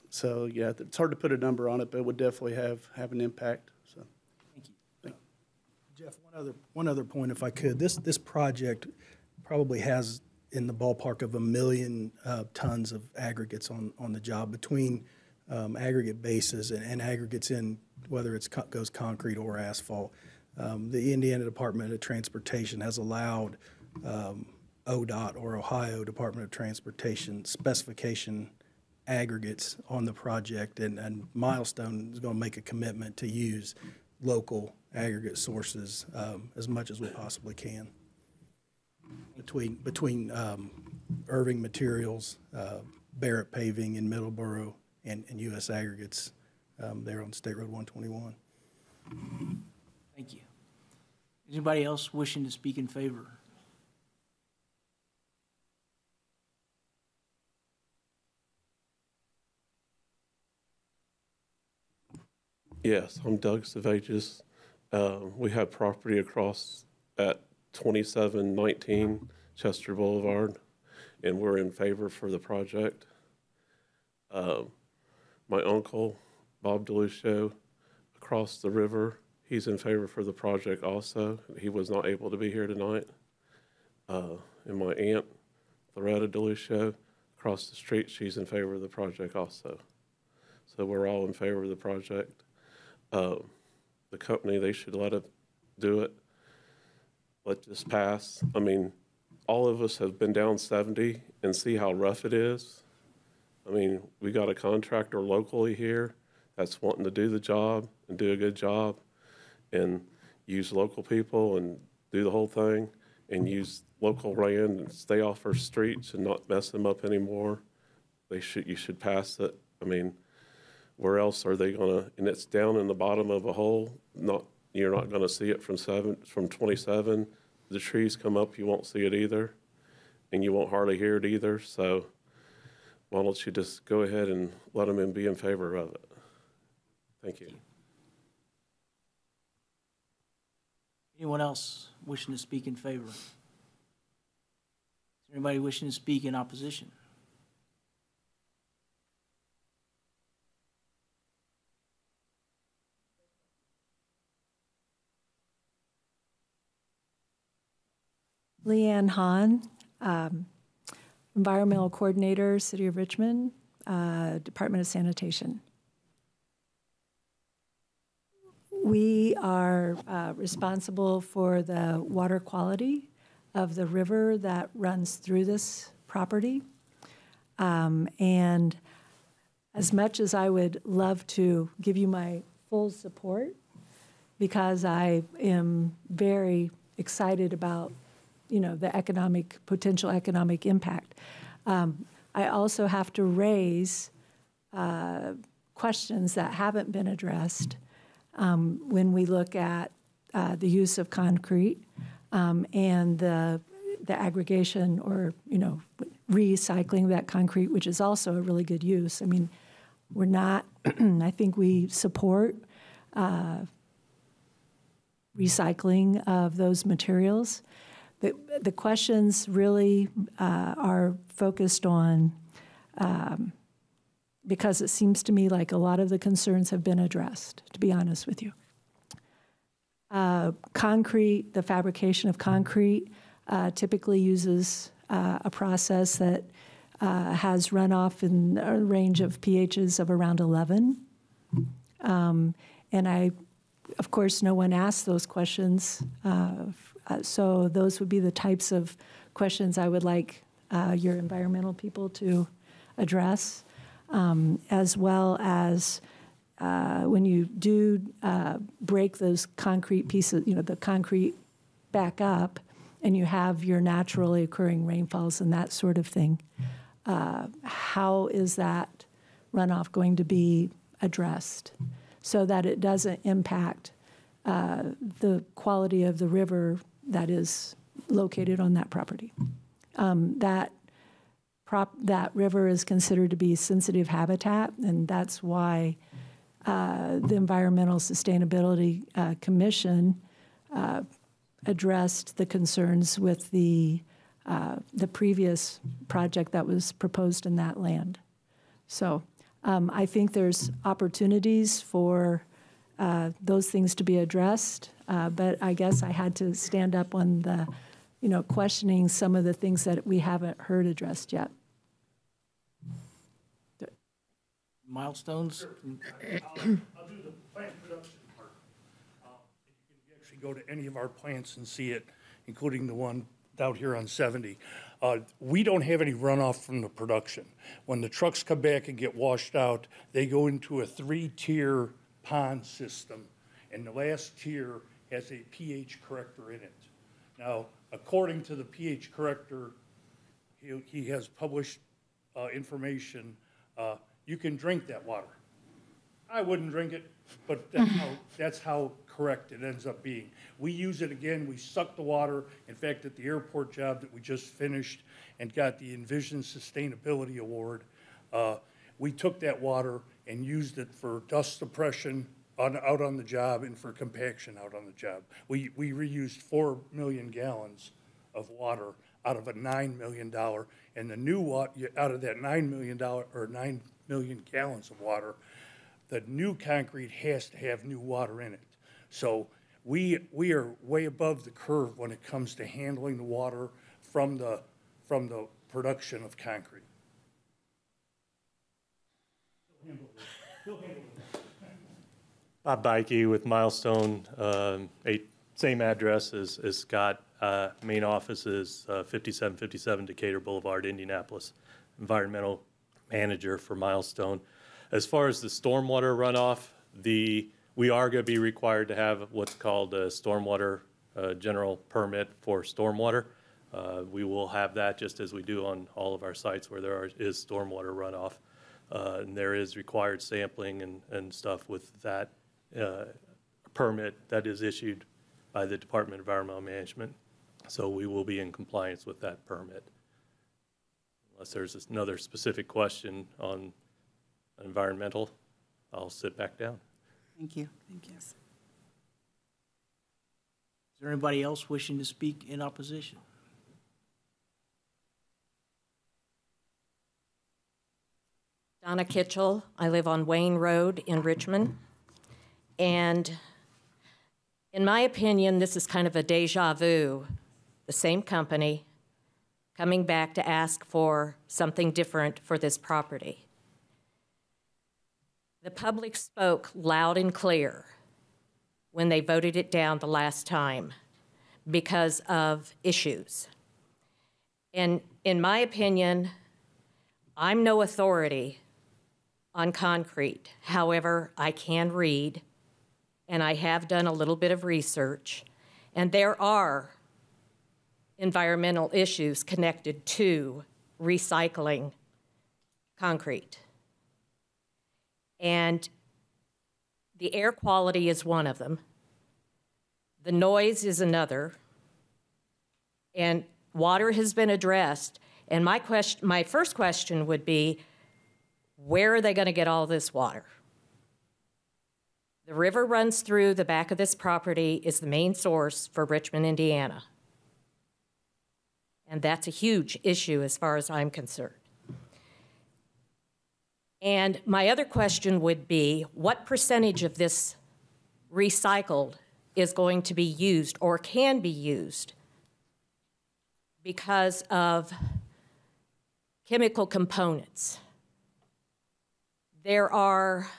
So yeah, it's hard to put a number on it, but it would definitely have an impact. So Thank you. Jeff, one other point, if I could. This project probably has in the ballpark of 1 million tons of aggregates on the job between aggregate bases and aggregates in whether it goes concrete or asphalt. The Indiana Department of Transportation has allowed ODOT or Ohio Department of Transportation specification aggregates on the project, and Milestone is going to make a commitment to use local aggregate sources as much as we possibly can. Between Irving Materials, Barrett Paving in Middleborough, and U.S. Aggregates there on State Road 121. Thank you. Anybody else wishing to speak in favor? Yes, I'm Doug Savages. We have property across at 2719 Chester Boulevard, and we're in favor for the project. My uncle, Bob DeLucio, across the river, he's in favor for the project also. He was not able to be here tonight. And my aunt, Loretta DeLucio, across the street, she's in favor of the project also. So we're all in favor of the project. The company, they should let it do it. Let this pass. I mean, all of us have been down 70 and see how rough it is. I mean, we got a contractor locally here that's wanting to do the job and do a good job and use local people and do the whole thing and use local land and stay off our streets and not mess them up anymore. You should pass it. I mean, where else are they gonna, and it's down in the bottom of a hole. You're not gonna see it from 27. The trees come up, you won't see it either. And you won't hardly hear it either. So why don't you just go ahead and let them be in favor of it? Thank you. Anyone else wishing to speak in favor? Is there anybody wishing to speak in opposition? Leanne Hahn, Environmental Coordinator, City of Richmond, Department of Sanitation. We are responsible for the water quality of the river that runs through this property. And as much as I would love to give you my full support, because I am very excited about the potential economic impact. I also have to raise questions that haven't been addressed when we look at the use of concrete and the aggregation or recycling that concrete, which is also a really good use. I mean, we're not. I think we support recycling of those materials. The questions really are focused on, because it seems to me like a lot of the concerns have been addressed, to be honest with you. Concrete, the fabrication of concrete typically uses a process that has runoff in a range of pHs of around 11. And of course, no one asked those questions. So those would be the types of questions I would like your environmental people to address, as well as when you do break those concrete pieces, the concrete back up, and you have your naturally occurring rainfalls and that sort of thing, how is that runoff going to be addressed so that it doesn't impact the quality of the river that is located on that property? That river is considered to be sensitive habitat, and that's why the Environmental Sustainability Commission addressed the concerns with the previous project that was proposed in that land. So I think there's opportunities for those things to be addressed, but I guess I had to stand up on the, questioning some of the things that we haven't heard addressed yet. Milestones? I'll do the plant production part. You can actually go to any of our plants and see it, including the one out here on 70. We don't have any runoff from the production. When the trucks come back and get washed out, they go into a 3-tier pond system, and the last tier has a pH corrector in it. Now, according to the pH corrector, he has published information. You can drink that water. I wouldn't drink it, but that's how correct it ends up being. We use it again. We suck the water. In fact, at the airport job that we just finished and got the Envision Sustainability Award, we took that water and used it for dust suppression out on the job and for compaction out on the job. We reused 4 million gallons of water out of a $9 million, and the new water out of that $9 million or $9 million gallons of water. The new concrete has to have new water in it. So we are way above the curve when it comes to handling the water from the production of concrete. Bob Bikey with Milestone, same address as Scott. Main office is 5757 Decatur Boulevard, Indianapolis. Environmental manager for Milestone. As far as the stormwater runoff, we are going to be required to have what's called a stormwater general permit for stormwater. We will have that just as we do on all of our sites where there is stormwater runoff. And there is required sampling and stuff with that permit that is issued by the Department of Environmental Management. So we will be in compliance with that permit. Unless there's another specific question on environmental, I'll sit back down. Thank you. Thank you. Is there anybody else wishing to speak in opposition? Donna Kitchell. I live on Wayne Road in Richmond. And in my opinion, this is kind of a deja vu. The same company coming back to ask for something different for this property. The public spoke loud and clear when they voted it down the last time because of issues. And in my opinion, I'm no authority on concrete. However, I can read, and I have done a little bit of research, and there are environmental issues connected to recycling concrete. And the air quality is one of them. The noise is another. And water has been addressed. And my first question would be, where are they going to get all this water? The river runs through the back of this property, is the main source for Richmond, Indiana. And that's a huge issue as far as I'm concerned. And my other question would be, what percentage of this recycled is going to be used or can be used because of chemical components? There are,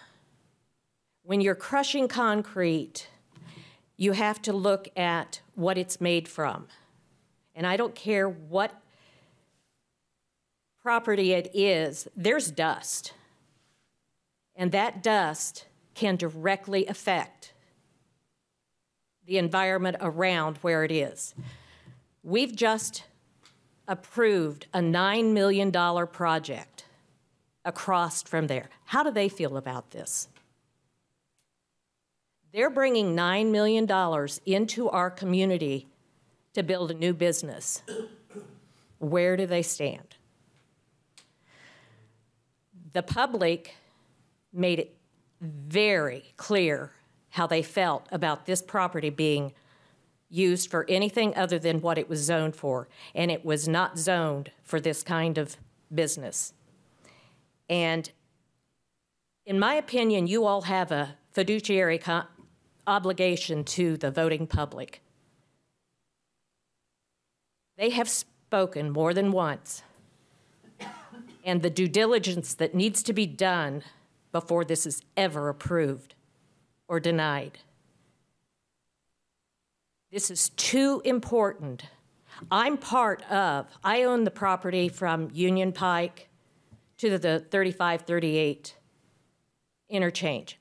when you're crushing concrete, you have to look at what it's made from. And I don't care what property it is, there's dust. And that dust can directly affect the environment around where it is. We've just approved a $9 million project across from there. How do they feel about this? They're bringing $9 million into our community to build a new business. Where do they stand? The public made it very clear how they felt about this property being used for anything other than what it was zoned for, and it was not zoned for this kind of business. And in my opinion, you all have a fiduciary obligation to the voting public. They have spoken more than once, and the due diligence that needs to be done before this is ever approved or denied. This is too important. I own the property from Union Pike to the 3538 interchange.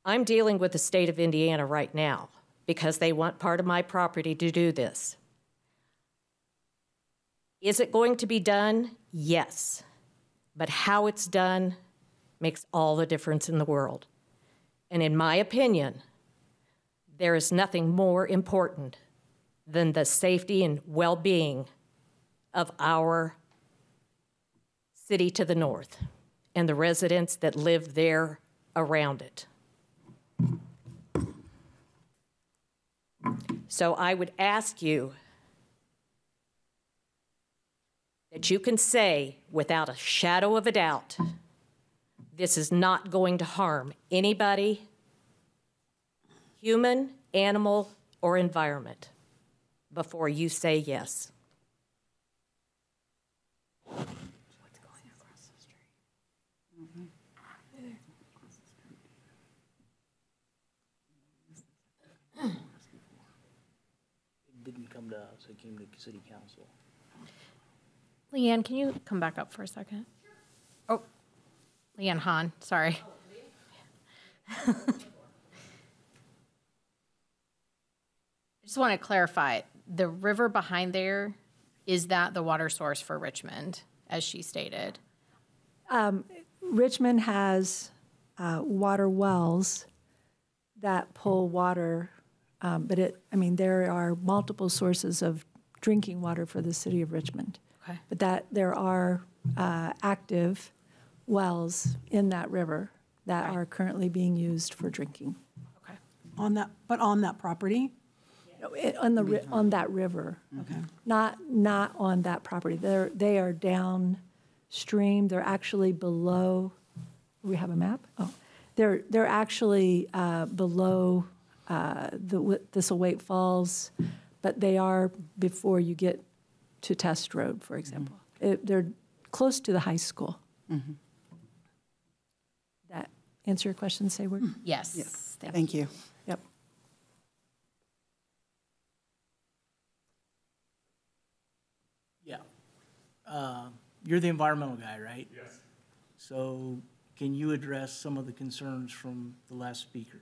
I'm dealing with the state of Indiana right now because they want part of my property to do this. Is it going to be done? Yes. But how it's done makes all the difference in the world. And in my opinion, there is nothing more important than the safety and well-being of our city to the north and the residents that live there around it. So I would ask you that you can say without a shadow of a doubt this is not going to harm anybody, human, animal, or environment, before you say yes. It didn't come to us, it came to city council. Leanne, can you come back up for a second? Oh, Leanne Hahn, sorry. I just want to clarify, the river behind there, is that the water source for Richmond, as she stated? Richmond has water wells that pull water, but there are multiple sources of drinking water for the city of Richmond. Okay. But that there are active wells in that river that are currently being used for drinking. Okay. On that property? On that river. Okay. Not on that property. They are downstream. They're actually below. We have a map. Oh, they're actually below the Thistlewait Falls, but they are before you get to Test Road, for example. They're close to the high school. That answer your question, Sayward? Yes. Yes. Thank you. Yep. Yeah. You're the environmental guy, right? Yes. So can you address some of the concerns from the last speaker?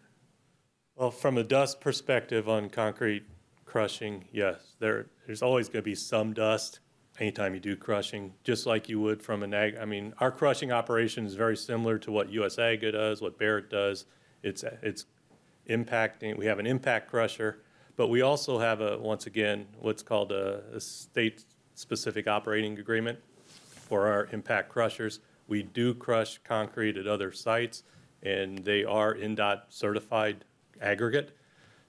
Well, from a dust perspective on concrete crushing, yes, there's always going to be some dust anytime you do crushing, just like you would from an ag. I mean, our crushing operation is very similar to what US Ag does, what Barrett does. It's impacting. We have an impact crusher, but we also have once again, what's called a state-specific operating agreement for our impact crushers. We do crush concrete at other sites, and they are NDOT certified aggregate.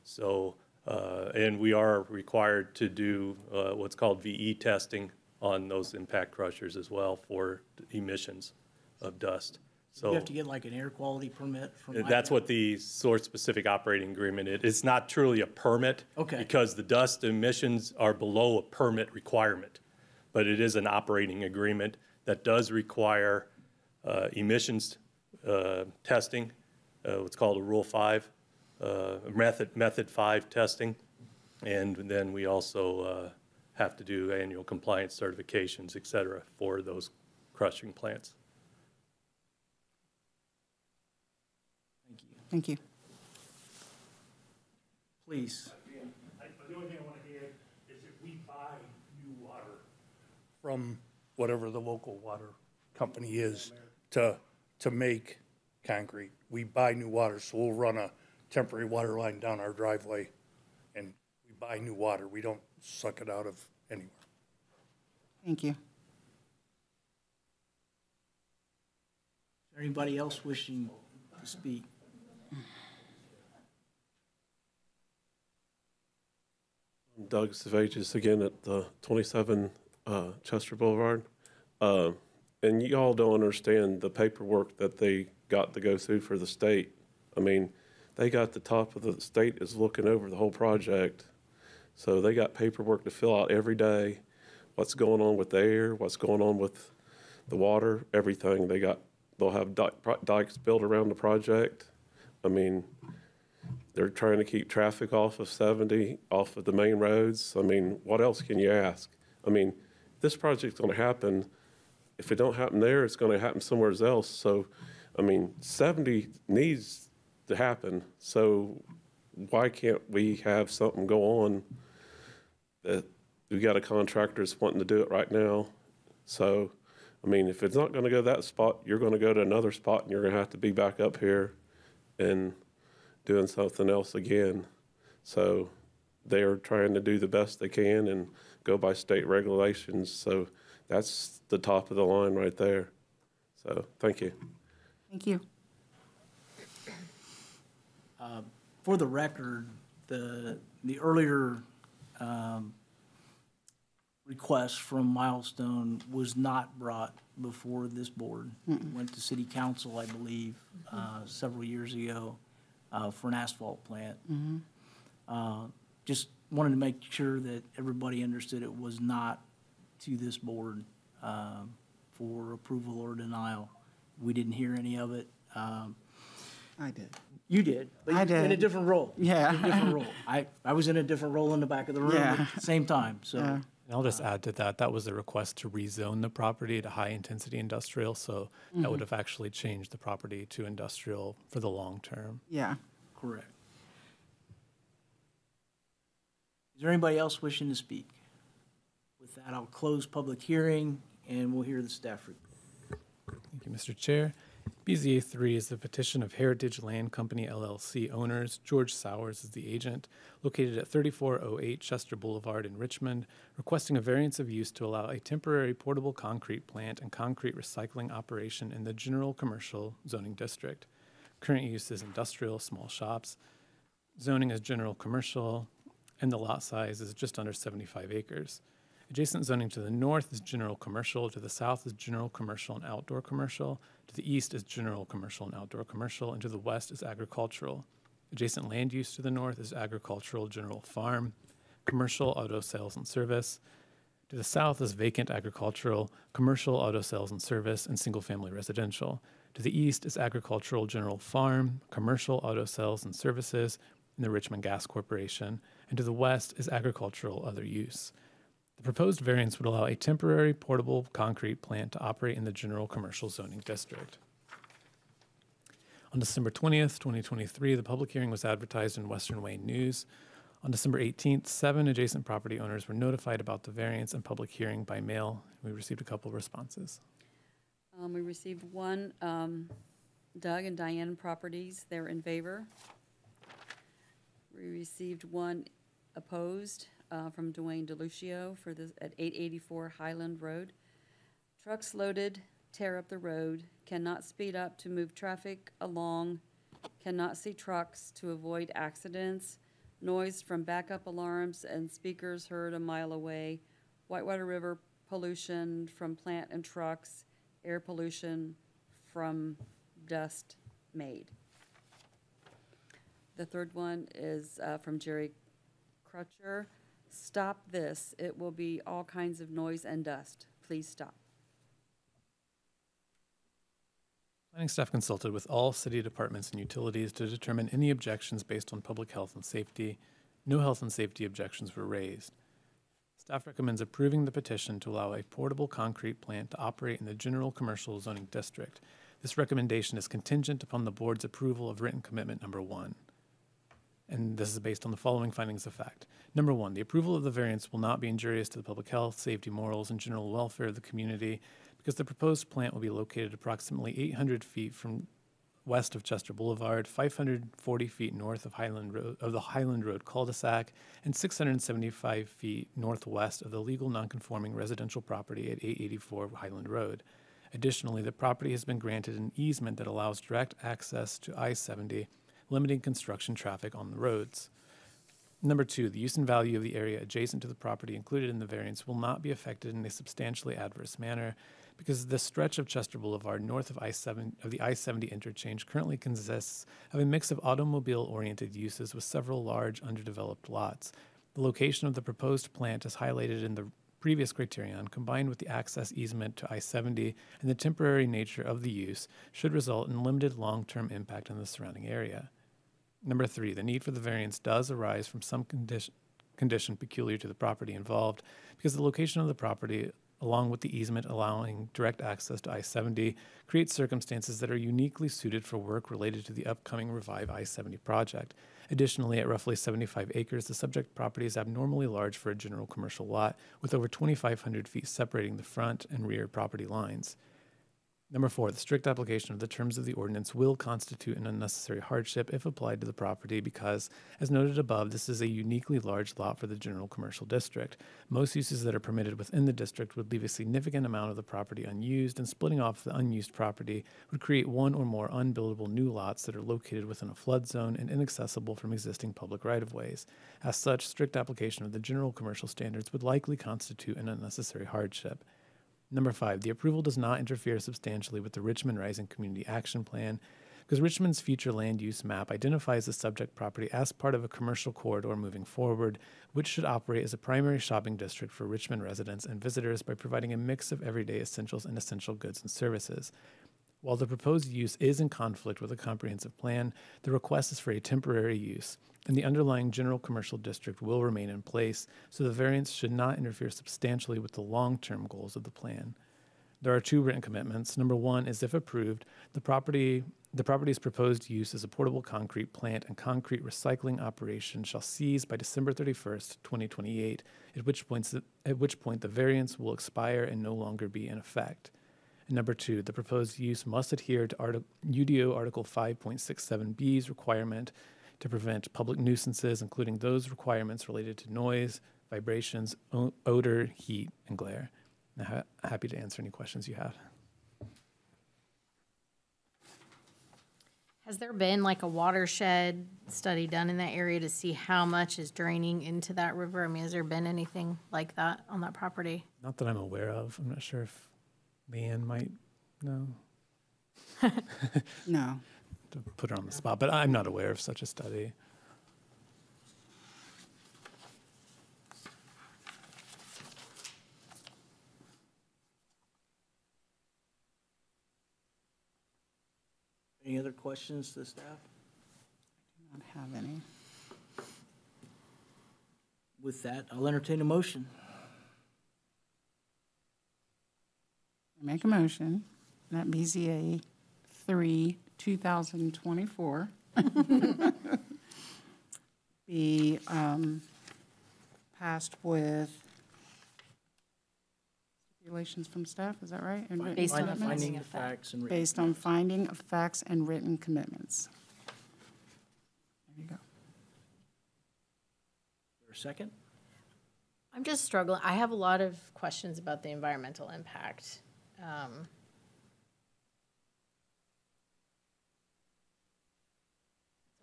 So, and we are required to do what's called VE testing on those impact crushers as well for emissions of dust. So You have to get like an air quality permit from. that's what the source-specific operating agreement is. It's not truly a permit. Okay. Because the dust emissions are below a permit requirement. But it is an operating agreement that does require emissions testing, what's called a Rule 5, Method 5 testing. And then we also have to do annual compliance certifications, et cetera, for those crushing plants. Thank you. Please. The only thing I want to add is that we buy new water from whatever the local water company is to make concrete. We buy new water, so we'll run a temporary water line down our driveway, and we buy new water. We don't suck it out of anywhere. Thank you. Is there anybody else wishing to speak? Doug Savages again at the 27 Chester Boulevard. And you all don't understand the paperwork that they got to go through for the state. I mean, they got the top of the state is looking over the whole project. So they got paperwork to fill out every day. What's going on with the air, what's going on with the water, everything. They'll have dikes built around the project. I mean, they're trying to keep traffic off of 70, off of the main roads. I mean, what else can you ask? I mean, this project's going to happen. If it don't happen there, it's going to happen somewhere else. So, I mean, 70 needs to happen. So why can't we have something go on that we got a contractor that's wanting to do it right now? So, I mean, if it's not going to go that spot, you're going to go to another spot, and you're going to have to be back up here and doing something else again. So they're trying to do the best they can and go by state regulations. So that's the top of the line right there. So thank you. Thank you. For the record, the earlier request from Milestone was not brought before this board. Went to city council, I believe, several years ago for an asphalt plant. Just wanted to make sure that everybody understood it was not to this board for approval or denial. We didn't hear any of it. I did. You did, but I in a did. different role. Yeah. In a different role. I was in a different role in the back of the room Yeah. at the same time, so. Yeah. And I'll just add to that, that was a request to rezone the property to high-intensity industrial, so that would have actually changed the property to industrial for the long term. Yeah. Correct. Is there anybody else wishing to speak? With that, I'll close public hearing, and we'll hear the staff report. Thank you, Mr. Chair. BZA 3 is the petition of Heritage Land Company LLC owners. George Sowers is the agent, located at 3408 Chester Boulevard in Richmond, requesting a variance of use to allow a temporary portable concrete plant and concrete recycling operation in the general commercial zoning district. Current use is industrial, small shops. Zoning is general commercial, and the lot size is just under 75 acres. Adjacent zoning to the north is general commercial, to the south is general commercial and outdoor commercial, to the east is general commercial and outdoor commercial, and to the west is agricultural. Adjacent land use to the north is agricultural, general farm, commercial, auto sales and service. To the south is vacant agricultural, commercial, auto sales and service, and single-family residential. To the east is agricultural, general farm, commercial, auto sales and services, and the Richmond Gas Corporation. And to the west is agricultural, other use. The proposed variance would allow a temporary portable concrete plant to operate in the general commercial zoning district. On December 20th, 2023, the public hearing was advertised in Western Wayne News. On December 18th, 7 adjacent property owners were notified about the variance and public hearing by mail. We received a couple of responses. We received one, Doug and Diane Properties, they're in favor. We received one opposed from Dwayne DeLucio for this at 884 Highland Road. Trucks loaded, tear up the road, cannot speed up to move traffic along, cannot see trucks to avoid accidents, noise from backup alarms and speakers heard a mile away, Whitewater River pollution from plant and trucks, air pollution from dust made. The third one is from Jerry Crutcher. Stop this. It will be all kinds of noise and dust. Please stop. Planning staff consulted with all city departments and utilities to determine any objections based on public health and safety. No health and safety objections were raised. Staff recommends approving the petition to allow a portable concrete plant to operate in the general commercial zoning district. This recommendation is contingent upon the board's approval of written commitment number 1. And this is based on the following findings of fact. Number 1, the approval of the variance will not be injurious to the public health, safety, morals, and general welfare of the community because the proposed plant will be located approximately 800 feet from west of Chester Boulevard, 540 feet north of the Highland Road cul-de-sac, and 675 feet northwest of the legal nonconforming residential property at 884 Highland Road. Additionally, the property has been granted an easement that allows direct access to I-70, limiting construction traffic on the roads. Number 2, the use and value of the area adjacent to the property included in the variance will not be affected in a substantially adverse manner because the stretch of Chester Boulevard north of the I-70 interchange currently consists of a mix of automobile-oriented uses with several large underdeveloped lots. The location of the proposed plant is highlighted in the previous criterion, combined with the access easement to I-70 and the temporary nature of the use, should result in limited long-term impact on the surrounding area. Number 3, the need for the variance does arise from some condition peculiar to the property involved because the location of the property, along with the easement allowing direct access to I-70, creates circumstances that are uniquely suited for work related to the upcoming Revive I-70 project. Additionally, at roughly 75 acres, the subject property is abnormally large for a general commercial lot, with over 2,500 feet separating the front and rear property lines. Number 4, the strict application of the terms of the ordinance will constitute an unnecessary hardship if applied to the property because, as noted above, this is a uniquely large lot for the general commercial district. Most uses that are permitted within the district would leave a significant amount of the property unused, and splitting off the unused property would create one or more unbuildable new lots that are located within a flood zone and inaccessible from existing public right-of-ways. As such, strict application of the general commercial standards would likely constitute an unnecessary hardship. Number 5, the approval does not interfere substantially with the Richmond Rising Community Action Plan because Richmond's future land use map identifies the subject property as part of a commercial corridor moving forward, which should operate as a primary shopping district for Richmond residents and visitors by providing a mix of everyday essentials and essential goods and services. While the proposed use is in conflict with a comprehensive plan, the request is for a temporary use, and the underlying general commercial district will remain in place, so the variance should not interfere substantially with the long-term goals of the plan. There are 2 written commitments. Number 1 is, if approved, the property's proposed use as a portable concrete plant and concrete recycling operation shall cease by December 31st, 2028, at which point the variance will expire and no longer be in effect. And number 2, the proposed use must adhere to UDO Article 5.67B's requirement to prevent public nuisances, including those requirements related to noise, vibrations, odor, heat, and glare. Now, happy to answer any questions you have. Has there been like a watershed study done in that area to see how much is draining into that river? I mean, has there been anything like that on that property? Not that I'm aware of. I'm not sure if Leanne might know. No. To put her on the spot, but I'm not aware of such a study. Any other questions to the staff? I don't have any. With that, I'll entertain a motion. Make a motion that BZA 3, 2024 be passed with stipulations from staff, is that right? And written Based on commitments? Finding of facts and written. Based on finding of facts and written commitments. There you go. Is there a second? I'm just struggling. I have a lot of questions about the environmental impact.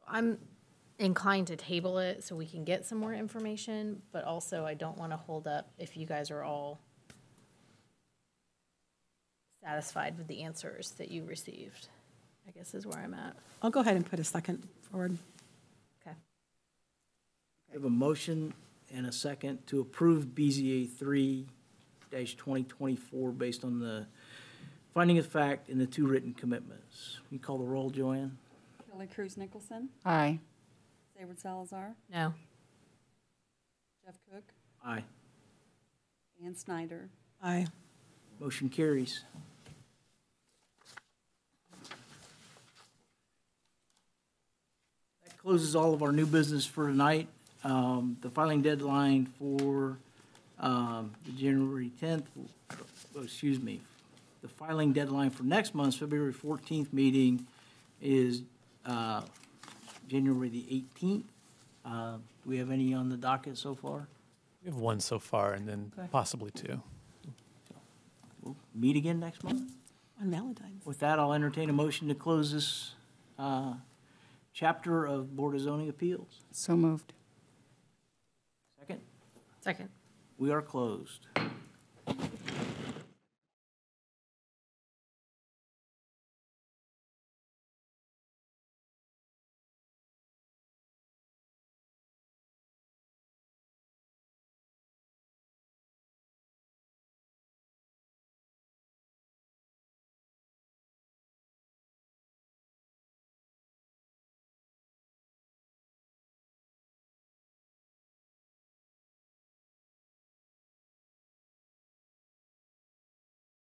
I'm inclined to table it so we can get some more information, but also I don't want to hold up if you guys are all satisfied with the answers that you received, I guess is where I'm at. I'll go ahead and put a second forward. Okay. We have a motion and a second to approve BZA 3-2024 based on the finding of fact and the 2 written commitments. You call the roll, Joanne? Kelly Cruz Nicholson, Aye. Sayward Salazar, No. Jeff Cook, Aye. Ann Snyder. Aye. Motion carries. That closes all of our new business for tonight. The filing deadline for the January 10th, the filing deadline for next month's February 14th meeting is January the 18th. Do we have any on the docket so far? We have 1 so far, and then possibly 2. We'll meet again next month. On Valentine's. With that, I'll entertain a motion to close this chapter of Board of Zoning Appeals. So moved. Second? Second. We are closed.